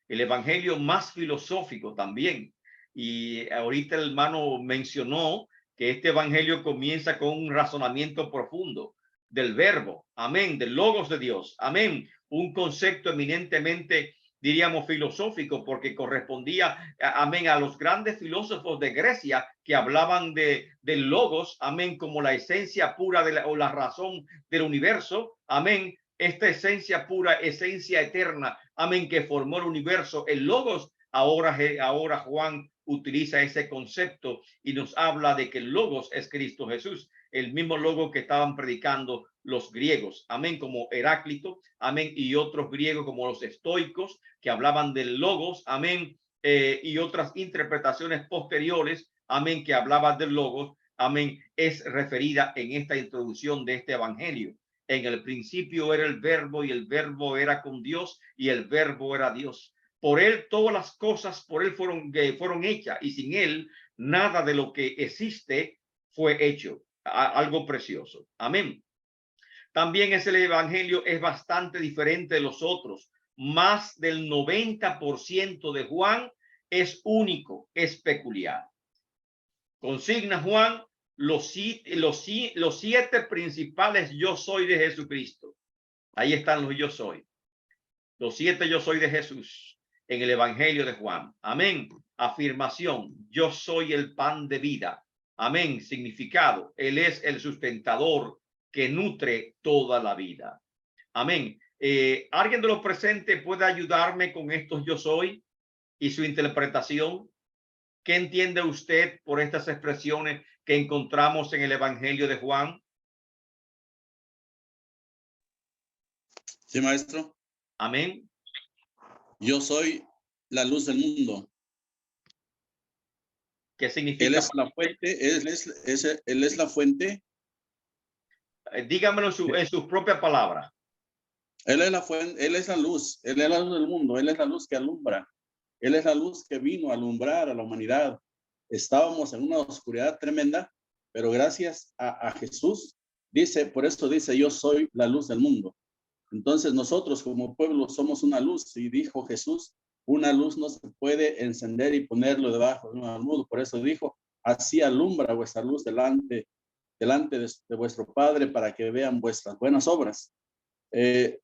El evangelio más filosófico también. Y ahorita el hermano mencionó que este evangelio comienza con un razonamiento profundo del verbo, amén, del logos de Dios, amén, un concepto eminentemente, diríamos, filosófico, porque correspondía, amén, a los grandes filósofos de Grecia que hablaban del logos, amén, como la esencia pura o la razón del universo, amén, esta esencia pura, esencia eterna, amén, que formó el universo, el logos. Ahora Juan utiliza ese concepto y nos habla de que el logos es Cristo Jesús, el mismo logo que estaban predicando los griegos, amén, como Heráclito, amén, y otros griegos como los estoicos que hablaban del logos, amén, y otras interpretaciones posteriores, amén, que hablaban del logos, amén, es referida en esta introducción de este evangelio. En el principio era el verbo y el verbo era con Dios y el verbo era Dios. Por él todas las cosas por él fueron hechas y sin él nada de lo que existe fue hecho. Algo precioso. Amén. También el evangelio es bastante diferente de los otros. Más del 90% de Juan es único, es peculiar. Consigna Juan los 7 principales yo soy de Jesucristo. Ahí están los yo soy. Los 7 yo soy de Jesús en el evangelio de Juan. Amén. Afirmación: yo soy el pan de vida. Amén. Significado: él es el sustentador que nutre toda la vida. Amén. ¿Alguien de los presentes puede ayudarme con estos yo soy y su interpretación? ¿Qué entiende usted por estas expresiones que encontramos en el evangelio de Juan? Sí, maestro. Amén. Yo soy la luz del mundo. ¿Qué significa? Él es la fuente, él es la fuente. Dígamelo en sus propias palabras. Él es la fuente, él es la luz del mundo, él es la luz que alumbra. Él es la luz que vino a alumbrar a la humanidad. Estábamos en una oscuridad tremenda, pero gracias a Jesús, por eso dice, yo soy la luz del mundo. Entonces nosotros como pueblo somos una luz, y dijo Jesús, una luz no se puede encender y ponerlo debajo de un almud. Por eso dijo, así alumbra vuestra luz delante de vuestro Padre, para que vean vuestras buenas obras.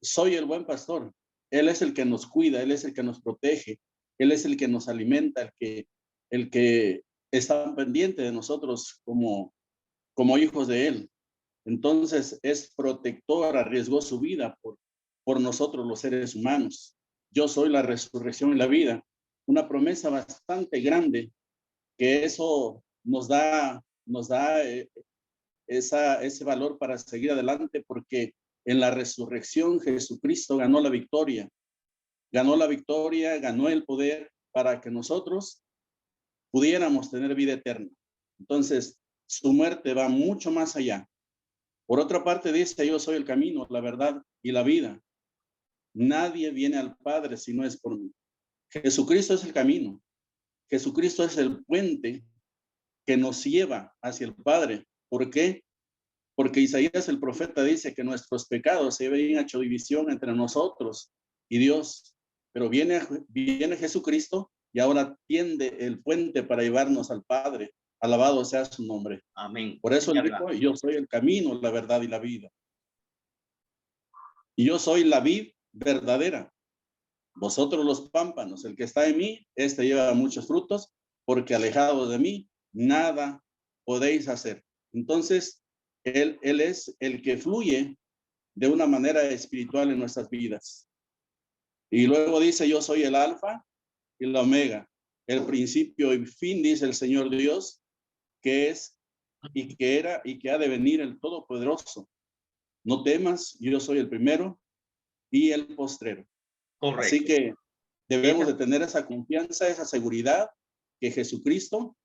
Soy el buen pastor. Él es el que nos cuida, Él es el que nos protege, Él es el que nos alimenta, el que está pendiente de nosotros como hijos de Él. Entonces es protector, arriesgó su vida por nosotros los seres humanos. Yo soy la resurrección y la vida. Una promesa bastante grande que eso nos da ese valor para seguir adelante, porque en la resurrección Jesucristo ganó la victoria, ganó el poder para que nosotros pudiéramos tener vida eterna. Entonces, su muerte va mucho más allá. Por otra parte, dice, yo soy el camino, la verdad y la vida. Nadie viene al Padre si no es por mí. Jesucristo es el camino. Jesucristo es el puente que nos lleva hacia el Padre. ¿Por qué? Porque Isaías el profeta dice que nuestros pecados se habían hecho división entre nosotros y Dios. Pero viene Jesucristo y ahora tiende el puente para llevarnos al Padre. Alabado sea su nombre. Amén. Por eso él dijo, yo soy el camino, la verdad y la vida. Y yo soy la vid verdadera. Vosotros los pámpanos, el que está en mí, este lleva muchos frutos, porque alejados de mí, nada podéis hacer. Entonces, él es el que fluye de una manera espiritual en nuestras vidas. Y luego dice, yo soy el alfa y la omega, el principio y fin, dice el Señor Dios, que es y que era y que ha de venir el Todopoderoso. No temas, yo soy el primero y el postrero. Correcto. Así que debemos de tener esa confianza, esa seguridad que Jesucristo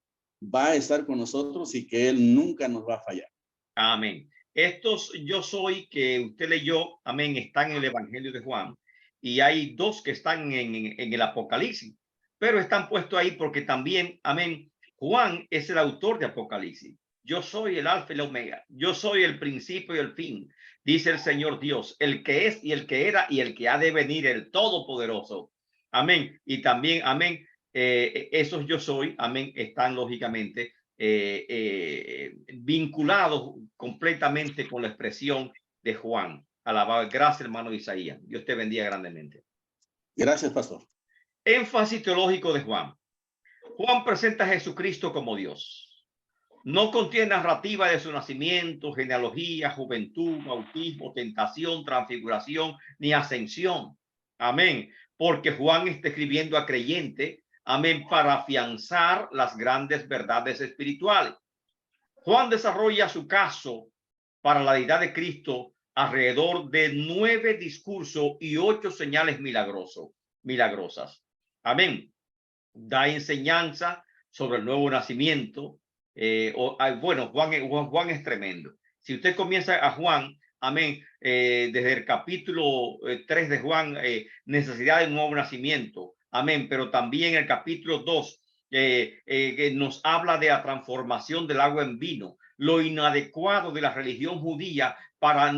va a estar con nosotros y que Él nunca nos va a fallar. Amén. Estos yo soy que usted leyó, amén, están en el Evangelio de Juan. Y hay dos que están en el Apocalipsis, pero están puestos ahí porque también, amén, Juan es el autor de Apocalipsis. Yo soy el alfa y la omega. Yo soy el principio y el fin, dice el Señor Dios, el que es y el que era y el que ha de venir, el Todopoderoso. Amén. Y también, amén, esos yo soy, amén, están lógicamente vinculados completamente con la expresión de Juan. Alabado, gracias, hermano Isaías. Dios te bendiga grandemente. Gracias, pastor. Énfasis teológico de Juan. Juan presenta a Jesucristo como Dios. No contiene narrativa de su nacimiento, genealogía, juventud, bautismo, tentación, transfiguración, ni ascensión. Amén. Porque Juan está escribiendo a creyentes, amén, para afianzar las grandes verdades espirituales. Juan desarrolla su caso para la deidad de Cristo alrededor de 9 discursos y 8 señales milagrosas. Amén. Da enseñanza sobre el nuevo nacimiento. Bueno, Juan es tremendo. Si usted comienza a Juan, amén, desde el capítulo 3 de Juan, necesidad de un nuevo nacimiento, amén, pero también el capítulo 2 que nos habla de la transformación del agua en vino, lo inadecuado de la religión judía para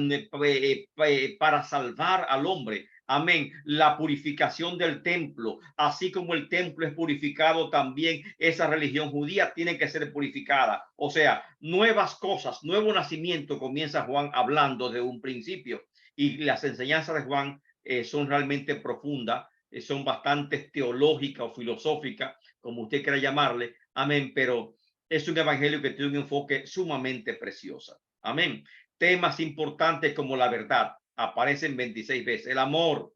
salvar al hombre. Amén. La purificación del templo, así como el templo es purificado, también esa religión judía tiene que ser purificada. O sea, nuevas cosas, nuevo nacimiento, comienza Juan hablando de un principio. Y las enseñanzas de Juan son realmente profundas, son bastante teológicas o filosóficas, como usted quiera llamarle. Amén. Pero es un evangelio que tiene un enfoque sumamente precioso. Amén. Temas importantes como la verdad aparecen 26 veces. El amor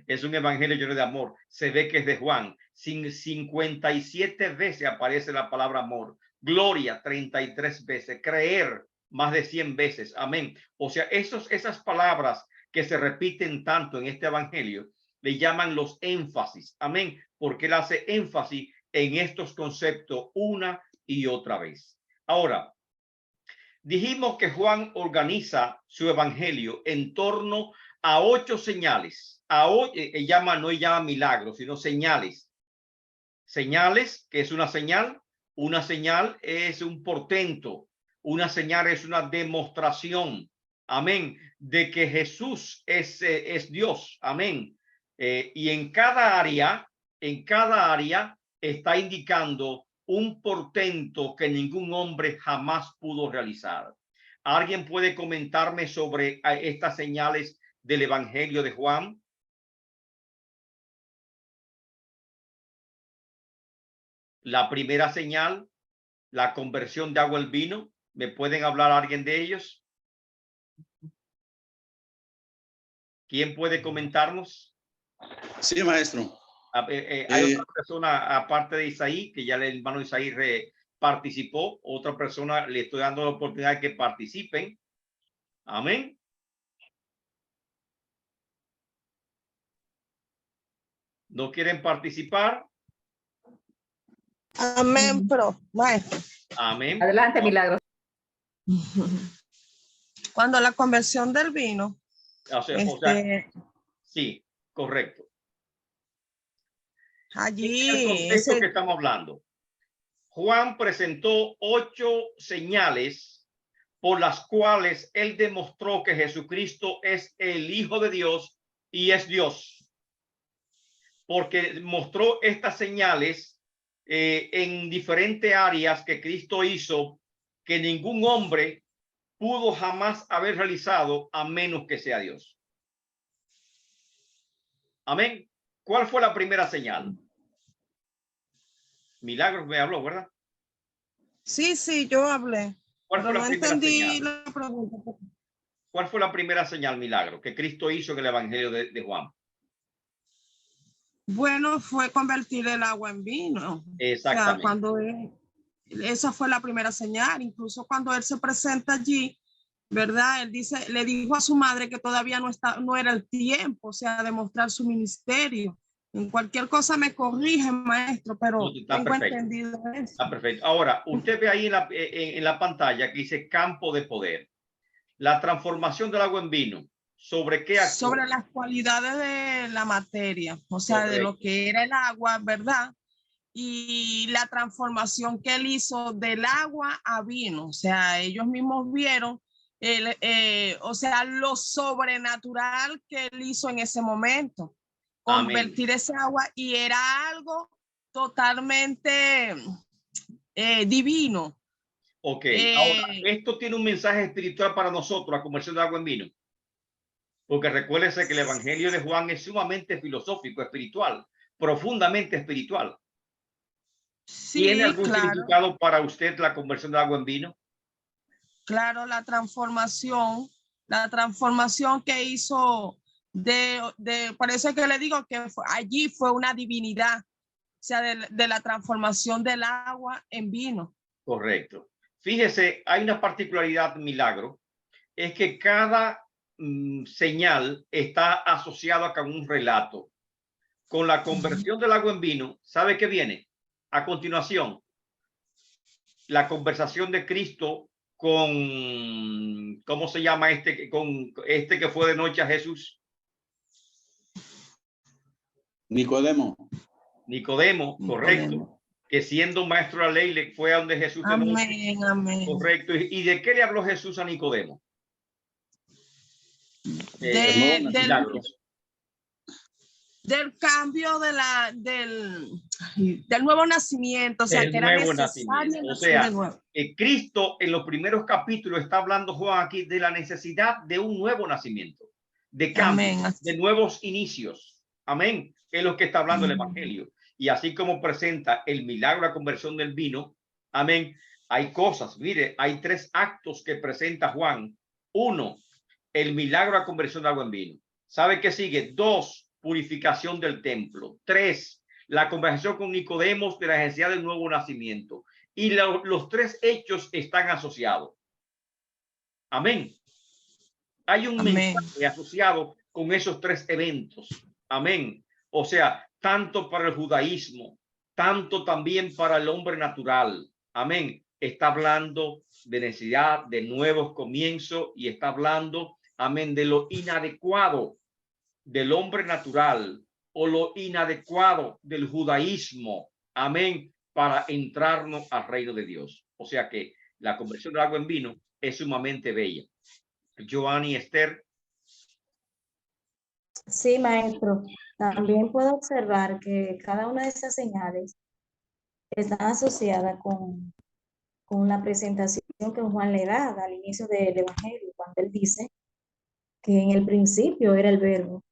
es un evangelio lleno de amor. Se ve que es de Juan. 57 veces aparece la palabra amor. Gloria 33 veces. Creer más de 100 veces. Amén. O sea, esas palabras que se repiten tanto en este evangelio le llaman los énfasis. Amén. Porque él hace énfasis en estos conceptos una y otra vez. Ahora, dijimos que Juan organiza su evangelio en torno a 8 señales. No llama milagros, sino señales. Señales, que es una señal. Una señal es un portento. Una señal es una demostración. Amén. De que Jesús es Dios. Amén. Y en cada área está indicando un portento que ningún hombre jamás pudo realizar. ¿Alguien puede comentarme sobre estas señales del Evangelio de Juan? La primera señal, la conversión de agua al vino. ¿Me pueden hablar alguien de ellos? ¿Quién puede comentarnos? Sí, maestro. Hay otra persona aparte de Isaí, que ya el hermano Isaí participó. Otra persona le estoy dando la oportunidad de que participen. Amén. ¿No quieren participar? Amén, pero maestro. Amén. Adelante, Milagros. Cuando la conversión del vino, O sea, sí, correcto. allí En el contexto que estamos hablando, Juan presentó 8 señales por las cuales él demostró que Jesucristo es el Hijo de Dios y es Dios. Porque mostró estas señales en diferentes áreas que Cristo hizo, que ningún hombre pudo jamás haber realizado a menos que sea Dios. Amén. ¿Cuál fue la primera señal? Milagros me habló, ¿verdad? Sí, yo hablé. ¿Cuál Pero fue la no primera entendí señal? la pregunta. ¿Cuál fue la primera señal, Milagro, que Cristo hizo en el Evangelio de Juan? Bueno, fue convertir el agua en vino. Exactamente. O sea, esa fue la primera señal. Incluso cuando él se presenta allí, ¿verdad? Él le dijo a su madre que todavía no era el tiempo, o sea, de mostrar su ministerio. En cualquier cosa me corrige, maestro, pero tengo entendido eso. Está perfecto. Ahora, usted ve ahí en la pantalla que dice campo de poder. La transformación del agua en vino. ¿Sobre qué actuó? Sobre las cualidades de la materia, o sea, de lo que era el agua, ¿verdad? Y la transformación que él hizo del agua a vino, o sea, ellos mismos vieron o sea, lo sobrenatural que él hizo en ese momento, convertir ese agua, y era algo totalmente divino. Ok, ahora, esto tiene un mensaje espiritual para nosotros, la conversión de agua en vino. Porque recuérdese que el Evangelio de Juan es sumamente filosófico, espiritual, profundamente espiritual. Sí, ¿Tiene algún significado para usted la conversión de agua en vino? Claro, la transformación que hizo parece que le digo que allí fue una divinidad, o sea, de la transformación del agua en vino. Correcto. Fíjese, hay una particularidad, Milagro, es que cada señal está asociada con un relato. Con la conversión del agua en vino, ¿sabe qué viene? A continuación, la conversación de Cristo con, ¿cómo se llama con este que fue de noche a Jesús? Nicodemo, correcto. Que siendo maestro de la ley le fue a donde Jesús de noche. Amén. Correcto. ¿Y de qué le habló Jesús a Nicodemo? Del cambio del nuevo nacimiento, o sea, que era necesario. O sea, Cristo en los primeros capítulos está hablando, Juan, aquí de la necesidad de un nuevo nacimiento, de cambio, de nuevos inicios. Amén. Es lo que está hablando el Evangelio. Y así como presenta el milagro de la conversión del vino, amén, hay cosas, mire, hay 3 actos que presenta Juan. 1, el milagro de la conversión de agua en vino. ¿Sabe qué sigue? 2, purificación del templo. 3, la conversación con Nicodemos de la necesidad del nuevo nacimiento. Y los 3 hechos están asociados. Amén. Hay un mensaje asociado con esos 3 eventos. Amén. O sea, tanto para el judaísmo, tanto también para el hombre natural. Amén. Está hablando de necesidad de nuevos comienzos y está hablando, amén, de lo inadecuado del hombre natural o lo inadecuado del judaísmo. Amén. Para entrarnos al reino de Dios. O sea que la conversión del agua en vino es sumamente bella. Giovanni, Esther. Sí, maestro. También puedo observar que cada una de esas señales está asociada con la presentación que Juan le da al inicio del Evangelio, cuando él dice que en el principio era el verbo,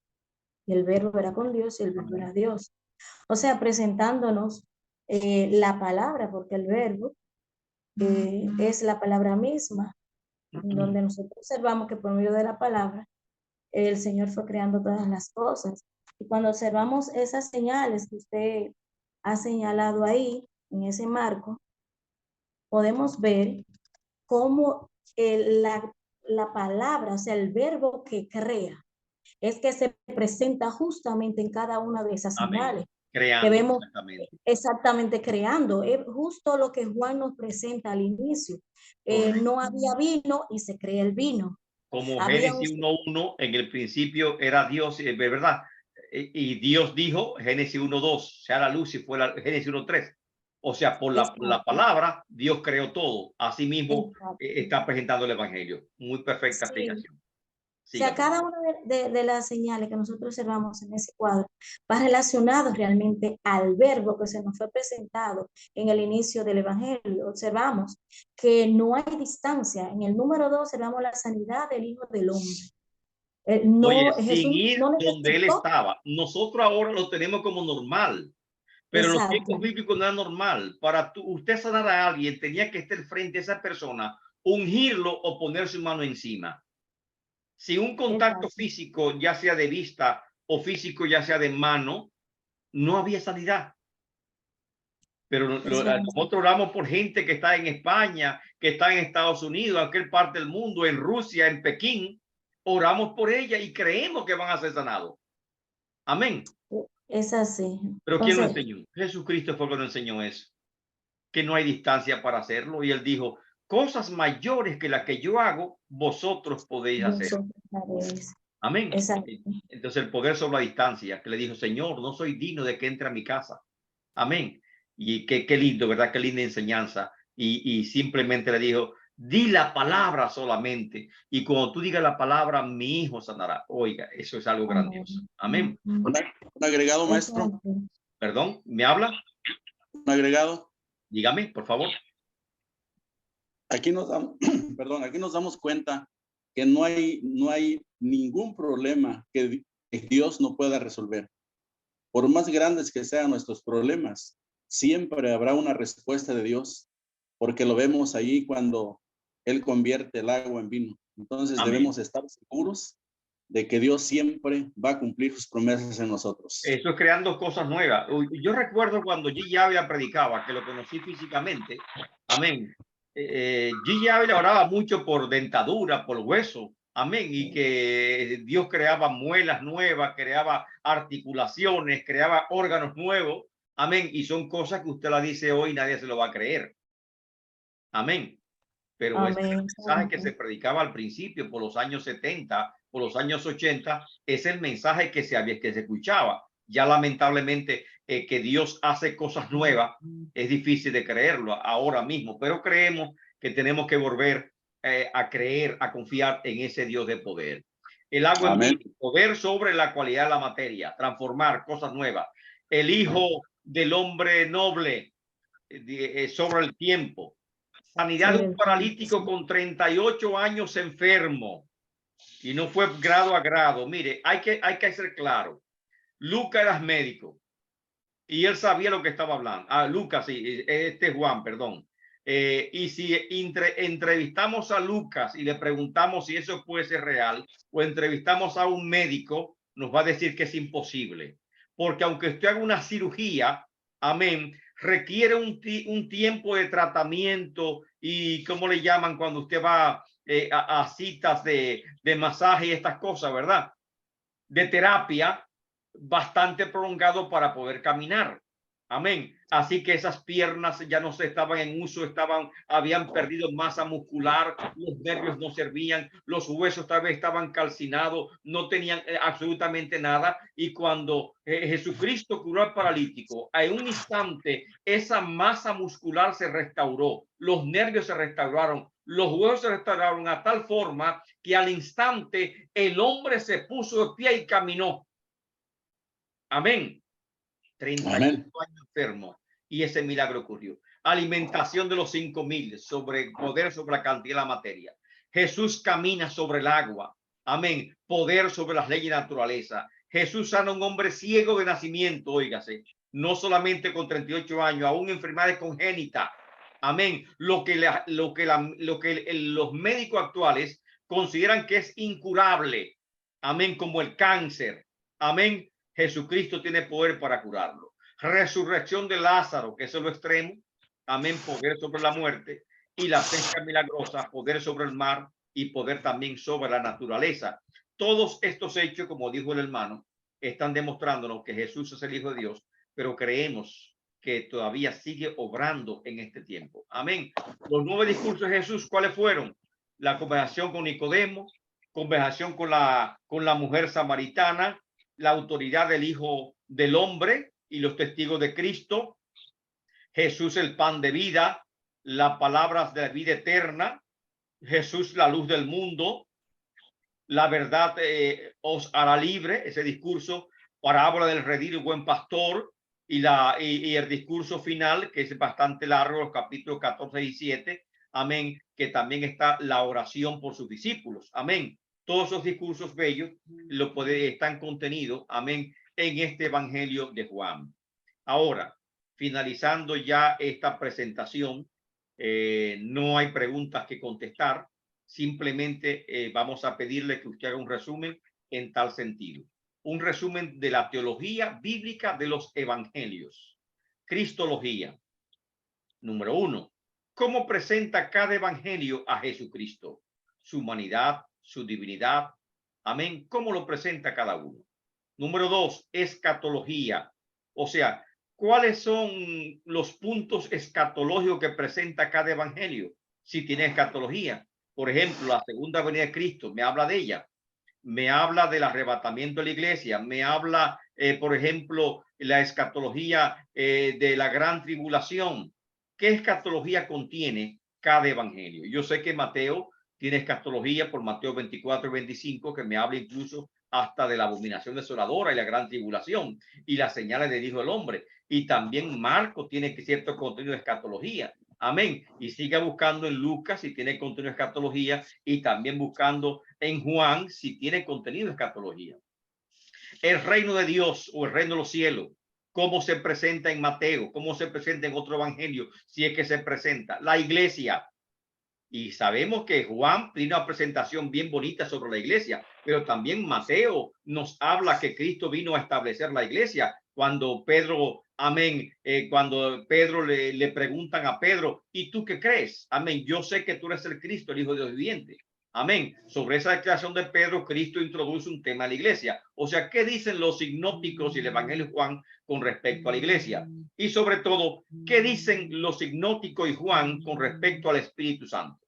y el verbo era con Dios y el verbo era Dios. O sea, presentándonos la palabra, porque el verbo es la palabra misma, donde nosotros observamos que por medio de la palabra el Señor fue creando todas las cosas. Y cuando observamos esas señales que usted ha señalado ahí, en ese marco, podemos ver cómo la palabra, o sea, el verbo que crea, es que se presenta justamente en cada una de esas señales. Creando, que vemos exactamente creando. Es justo lo que Juan nos presenta al inicio. No había vino y se crea el vino. Como Génesis 1:1, en el principio era Dios, ¿verdad? Y Dios dijo, Génesis 1:2, sea la luz, y fue la Génesis 1:3. O sea, por la palabra, Dios creó todo. Asimismo, está presentando el Evangelio. Muy perfecta explicación. O sea, cada una de las señales que nosotros observamos en ese cuadro va relacionado realmente al verbo que se nos fue presentado en el inicio del Evangelio. Observamos que no hay distancia. En el número 2 observamos la sanidad del Hijo del Hombre. No, Oye, Jesús sin ir no donde él estaba. Nosotros ahora lo tenemos como normal, pero en los tiempos bíblicos no era normal. Para usted sanar a alguien, tenía que estar frente a esa persona, ungirlo o poner su mano encima. Si un contacto físico, ya sea de vista o físico, ya sea de mano, no había sanidad. Pero nosotros oramos por gente que está en España, que está en Estados Unidos, en aquel parte del mundo, en Rusia, en Pekín. Oramos por ella y creemos que van a ser sanados. Amén. Es así. Pero ¿quién lo enseñó? Jesucristo fue el que nos enseñó eso. Que no hay distancia para hacerlo. Y él dijo, cosas mayores que las que yo hago, vosotros podéis hacer. Amén. Entonces el poder sobre la distancia, que le dijo, Señor, no soy digno de que entre a mi casa. Amén. Y qué lindo, ¿verdad? Qué linda enseñanza. Y simplemente le dijo, di la palabra solamente. Y cuando tú digas la palabra, mi hijo sanará. Oiga, eso es algo grandioso. Amén. Un agregado, maestro. Perdón, ¿me habla? Un agregado. Dígame, por favor. Aquí nos damos, perdón, aquí nos damos cuenta que no hay ningún problema que Dios no pueda resolver. Por más grandes que sean nuestros problemas, siempre habrá una respuesta de Dios, porque lo vemos ahí cuando Él convierte el agua en vino. Entonces debemos estar seguros de que Dios siempre va a cumplir sus promesas en nosotros. Eso es creando cosas nuevas. Yo recuerdo cuando G. Ávila predicaba, que lo conocí físicamente. Amén. G. Ávila oraba mucho por dentadura, por hueso. Amén. Y que Dios creaba muelas nuevas, creaba articulaciones, creaba órganos nuevos. Amén. Y son cosas que usted la dice hoy y nadie se lo va a creer. Amén. Pero ese mensaje que se predicaba al principio, por los años 70, por los años 80, es el mensaje que se escuchaba. Ya lamentablemente que Dios hace cosas nuevas, es difícil de creerlo ahora mismo, pero creemos que tenemos que volver a creer, a confiar en ese Dios de poder. El agua en vino, poder sobre la cualidad de la materia, transformar cosas nuevas. El Hijo del Hombre noble sobre el tiempo. Sanidad de un paralítico con 38 años enfermo y no fue grado a grado. Mire, hay que ser claro. Lucas era médico y él sabía lo que estaba hablando. Lucas, sí, Juan, perdón. Y si entrevistamos a Lucas y le preguntamos si eso puede ser real, o entrevistamos a un médico, nos va a decir que es imposible. Porque aunque usted haga una cirugía, amén, requiere un tiempo de tratamiento y, ¿cómo le llaman cuando usted va a citas de masaje y estas cosas, verdad? De terapia bastante prolongado para poder caminar. Amén. Así que esas piernas ya no se estaban en uso, habían perdido masa muscular, los nervios no servían, los huesos tal vez estaban calcinados, no tenían absolutamente nada. Y cuando Jesucristo curó al paralítico, en un instante esa masa muscular se restauró, los nervios se restauraron, los huesos se restauraron a tal forma que al instante el hombre se puso de pie y caminó. Amén. 38 años enfermo y ese milagro ocurrió. Alimentación de los 5,000, sobre poder sobre la cantidad de la materia. Jesús camina sobre el agua. Amén. Poder sobre las leyes de naturaleza. Jesús sana a un hombre ciego de nacimiento, óigase. no solamente con 38 años, aún enfermedades congénitas. Amén. Lo que los médicos actuales consideran que es incurable. Amén. Como el cáncer. Amén. Jesucristo tiene poder para curarlo. Resurrección de Lázaro, que es lo extremo. Amén. Poder sobre la muerte. Y la pesca milagrosa, poder sobre el mar y poder también sobre la naturaleza. Todos estos hechos, como dijo el hermano, están demostrándonos que Jesús es el Hijo de Dios, pero creemos que todavía sigue obrando en este tiempo. Amén. Los 9 discursos de Jesús, ¿cuáles fueron? La conversación con Nicodemo, conversación con la mujer samaritana, la autoridad del Hijo del Hombre y los testigos de Cristo, Jesús el pan de vida, las palabras de la vida eterna, Jesús la luz del mundo, la verdad os hará libre, ese discurso, parábola del redil y buen pastor, y el discurso final, que es bastante largo, los capítulos 14 y 7, amén, que también está la oración por sus discípulos, amén. Todos esos discursos bellos están contenidos, amén, en este Evangelio de Juan. Ahora, finalizando ya esta presentación, no hay preguntas que contestar. Simplemente vamos a pedirle que usted haga un resumen en tal sentido. Un resumen de la teología bíblica de los evangelios. Cristología. Número 1. ¿Cómo presenta cada evangelio a Jesucristo? Su humanidad, su divinidad. Amén. ¿Cómo lo presenta cada uno? Número 2. Escatología. O sea, ¿cuáles son los puntos escatológicos que presenta cada evangelio? Si tiene escatología. Por ejemplo, la segunda venida de Cristo, me habla de ella. Me habla del arrebatamiento de la iglesia. Me habla, por ejemplo, la escatología de la gran tribulación. ¿Qué escatología contiene cada evangelio? Yo sé que Mateo tiene escatología por Mateo 24 y 25, que me habla incluso hasta de la abominación desoladora y la gran tribulación y las señales del Hijo del Hombre. Y también Marcos tiene cierto contenido de escatología. Amén. Y siga buscando en Lucas si tiene contenido de escatología y también buscando en Juan si tiene contenido de escatología. El reino de Dios o el reino de los cielos, cómo se presenta en Mateo, cómo se presenta en otro evangelio, si es que se presenta. La iglesia. Y sabemos que Juan tiene una presentación bien bonita sobre la iglesia, pero también Mateo nos habla que Cristo vino a establecer la iglesia. Cuando Pedro, amén, cuando Pedro le preguntan a Pedro, ¿y tú qué crees? Amén, yo sé que tú eres el Cristo, el Hijo de Dios viviente. Amén. Sobre esa declaración de Pedro, Cristo introduce un tema a la iglesia. O sea, ¿qué dicen los sinópticos y el Evangelio de Juan con respecto a la iglesia? Y sobre todo, ¿qué dicen los sinópticos y Juan con respecto al Espíritu Santo?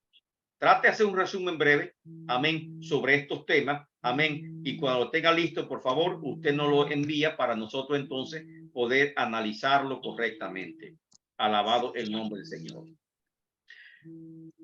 Trate de hacer un resumen breve, amén, sobre estos temas, amén. Y cuando lo tenga listo, por favor, usted nos lo envía para nosotros entonces poder analizarlo correctamente. Alabado el nombre del Señor.